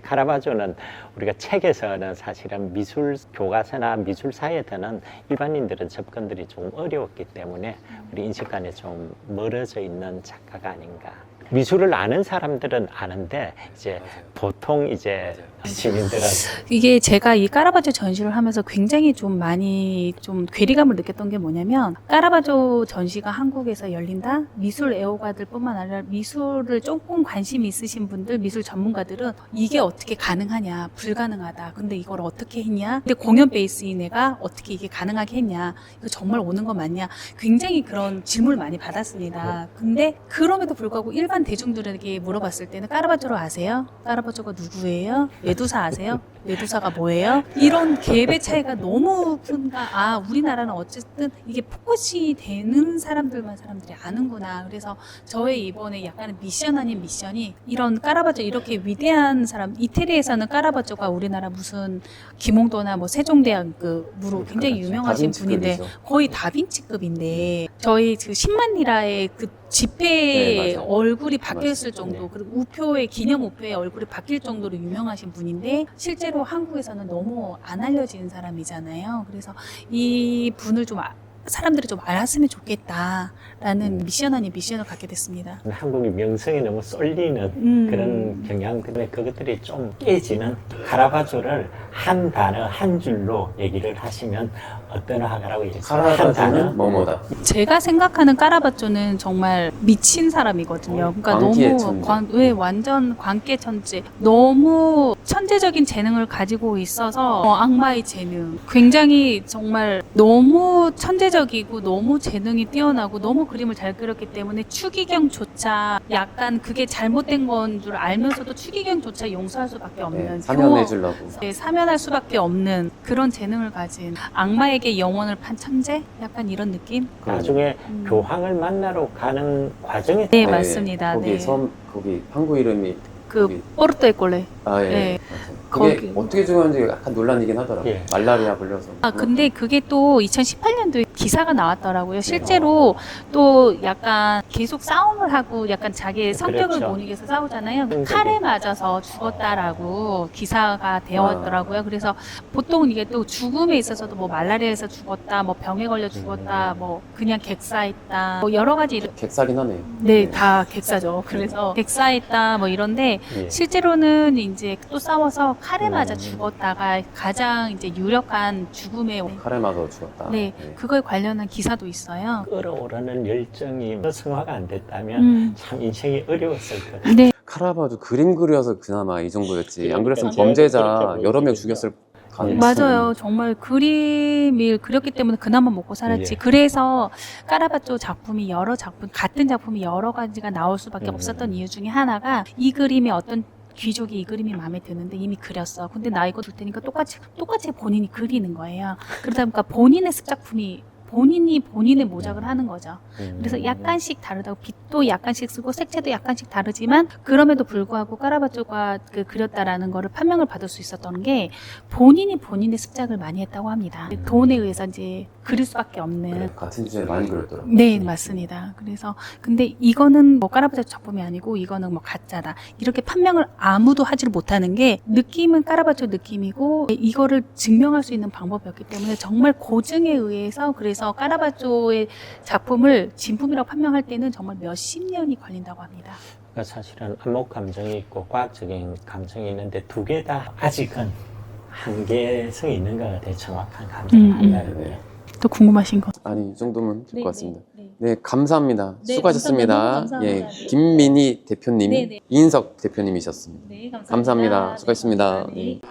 카라바조는 우리가 책에서는 사실은 미술 교과서나 미술사에 드는 일반인들은 접근들이 좀 어려웠기 때문에 우리 인식관에 좀 멀어져 있는 작가가 아닌가. 미술을 아는 사람들은 아는데 이제 맞아요. 보통 이제 시민들은 이게 제가 이 까라바조 전시를 하면서 굉장히 좀 많이 좀 괴리감을 느꼈던 게 뭐냐면 까라바조 전시가 한국에서 열린다? 미술 애호가들 뿐만 아니라 미술을 조금 관심이 있으신 분들, 미술 전문가들은 이게 어떻게 가능하냐, 불가능하다. 근데 이걸 어떻게 했냐? 근데 공연 베이스인 애가 어떻게 이게 가능하게 했냐? 이거 정말 오는 거 맞냐? 굉장히 그런 질문을 많이 받았습니다. 근데 그럼에도 불구하고 일반 대중들에게 물어봤을 때는 까라바조로 아세요? 까라바조가 누구예요? 메두사 아세요? 메두사가 뭐예요? 이런 갭의 차이가 너무 큰가. 우리나라는 어쨌든 이게 포커싱이 되는 사람들만 사람들이 아는구나. 그래서 저의 이번에 약간은 미션 아닌 미션이 이런 까라바조 이렇게 위대한 사람, 이태리에서는 까라바조가 우리나라 무슨 김홍도나 뭐 세종대왕급으로 굉장히 유명하신 분인데 거의 다빈치급인데 저희 그 10만 리라의 그 지폐의 네, 맞아요. 얼굴이 바뀌었을 맞아요. 정도, 그리고 우표의 기념 우표의 얼굴이 바뀔 정도로 유명하신 분인데 실제로 한국에서는 너무 안 알려진 사람이잖아요. 그래서 이 분을 좀 사람들이 좀 알았으면 좋겠다라는 미션 아닌 미션을 갖게 됐습니다. 한국의 명성이 너무 쏠리는 그런 경향 때문에 그것들이 좀 깨지는 카라바조를 한 단어 한 줄로 얘기를 하시면 어떤 화가라고 얘기했어요? 한 단어 카라바조는 뭐뭐다. 제가 생각하는 까라바조는 정말 미친 사람이거든요. 그러니까 광기의 너무 천재. 완전 광기의 천재. 너무 천재적인 재능을 가지고 있어서 악마의 재능. 굉장히 정말 너무 천재적이고 너무 재능이 뛰어나고 너무 그림을 잘 그렸기 때문에 추기경조차 약간 그게 잘못된 건 줄 알면서도 추기경조차 용서할 수밖에 없는 사면해주려고. 네, 사면할 수밖에 없는 그런 재능을 가진 악마에게 영혼을 판 천재? 약간 이런 느낌? 나중에 교황을 만나러 가는 과정에 네, 맞습니다. 거기 네. 섬, 거기 항구 이름이 그 포르토에꼴레. 예. 네. 맞아요. 그게 거기. 어떻게 죽었는지 약간 논란이긴 하더라고요. 예. 말라리아 걸려서. 근데 그게 또 2018년도에 기사가 나왔더라고요. 실제로 또 약간 계속 싸움을 하고 약간 자기의 성격을 그렇죠. 못 이겨서 싸우잖아요. 굉장히. 칼에 맞아서 죽었다라고 기사가 되었더라고요. 그래서 보통 이게 또 죽음에 있어서도 뭐 말라리아에서 죽었다, 뭐 병에 걸려 죽었다, 뭐 그냥 객사했다, 뭐 여러 가지 객사긴 하네요. 네, 다 객사죠. 그래서 객사했다 뭐 이런데 예. 실제로는 이제 또 싸워서 칼에 맞아 죽었다가 가장 이제 유력한 죽음의 칼에 맞아 죽었다. 네, 그거에 관련한 기사도 있어요. 끌어오르는 열정이 승화가 안 됐다면 참 인생이 어려웠을 거예요. 네, 카라바조 그림 그려서 그나마 이 정도였지. 안 그랬으면 그러니까 범죄자 그렇게 여러 명 보이죠. 죽였을 가능성이. 맞아요. 정말 그림을 그렸기 때문에 그나마 먹고 살았지. 예. 그래서 까라바조 작품이 같은 작품이 여러 가지가 나올 수밖에 없었던 이유 중에 하나가 이 그림이 어떤 귀족이 이 그림이 마음에 드는데 이미 그렸어. 근데 나 이거 줄 테니까 똑같이 본인이 그리는 거예요. 그러다 보니까 본인의 습작품이 본인이 본인의 모작을 하는 거죠. 음. 그래서 약간씩 다르다고 빛도 약간씩 쓰고 색채도 약간씩 다르지만 그럼에도 불구하고 카라바조가 그렸다라는 거를 판명을 받을 수 있었던 게 본인이 본인의 습작을 많이 했다고 합니다. 돈에 의해서 이제 그릴 수밖에 없는. 같은 주제를 많이 그렸더라고요. 네, 맞습니다. 그래서 근데 이거는 뭐 카라바조 작품이 아니고 이거는 뭐 가짜다 이렇게 판명을 아무도 하지를 못하는 게 느낌은 카라바조 느낌이고 이거를 증명할 수 있는 방법이었기 때문에 정말 고증에 의해서 그래서 카라바조의 작품을 진품이라고 판명할 때는 정말 몇십 년이 걸린다고 합니다. 그러니까 사실은 안목 감정이 있고 과학적인 감정이 있는데 두 개 다 아직은 한계성이 있는 것 같아요. 정확한 감정을 한다는 게. 또 궁금하신 거? 아니, 이 정도면 될 것 같습니다. 네. 네, 감사합니다. 네, 수고하셨습니다. 감사합니다. 예, 감사합니다. 김민희 대표님, 네, 네. 이인석 대표님이셨습니다. 네, 감사합니다. 네, 수고하셨습니다. 네. 네.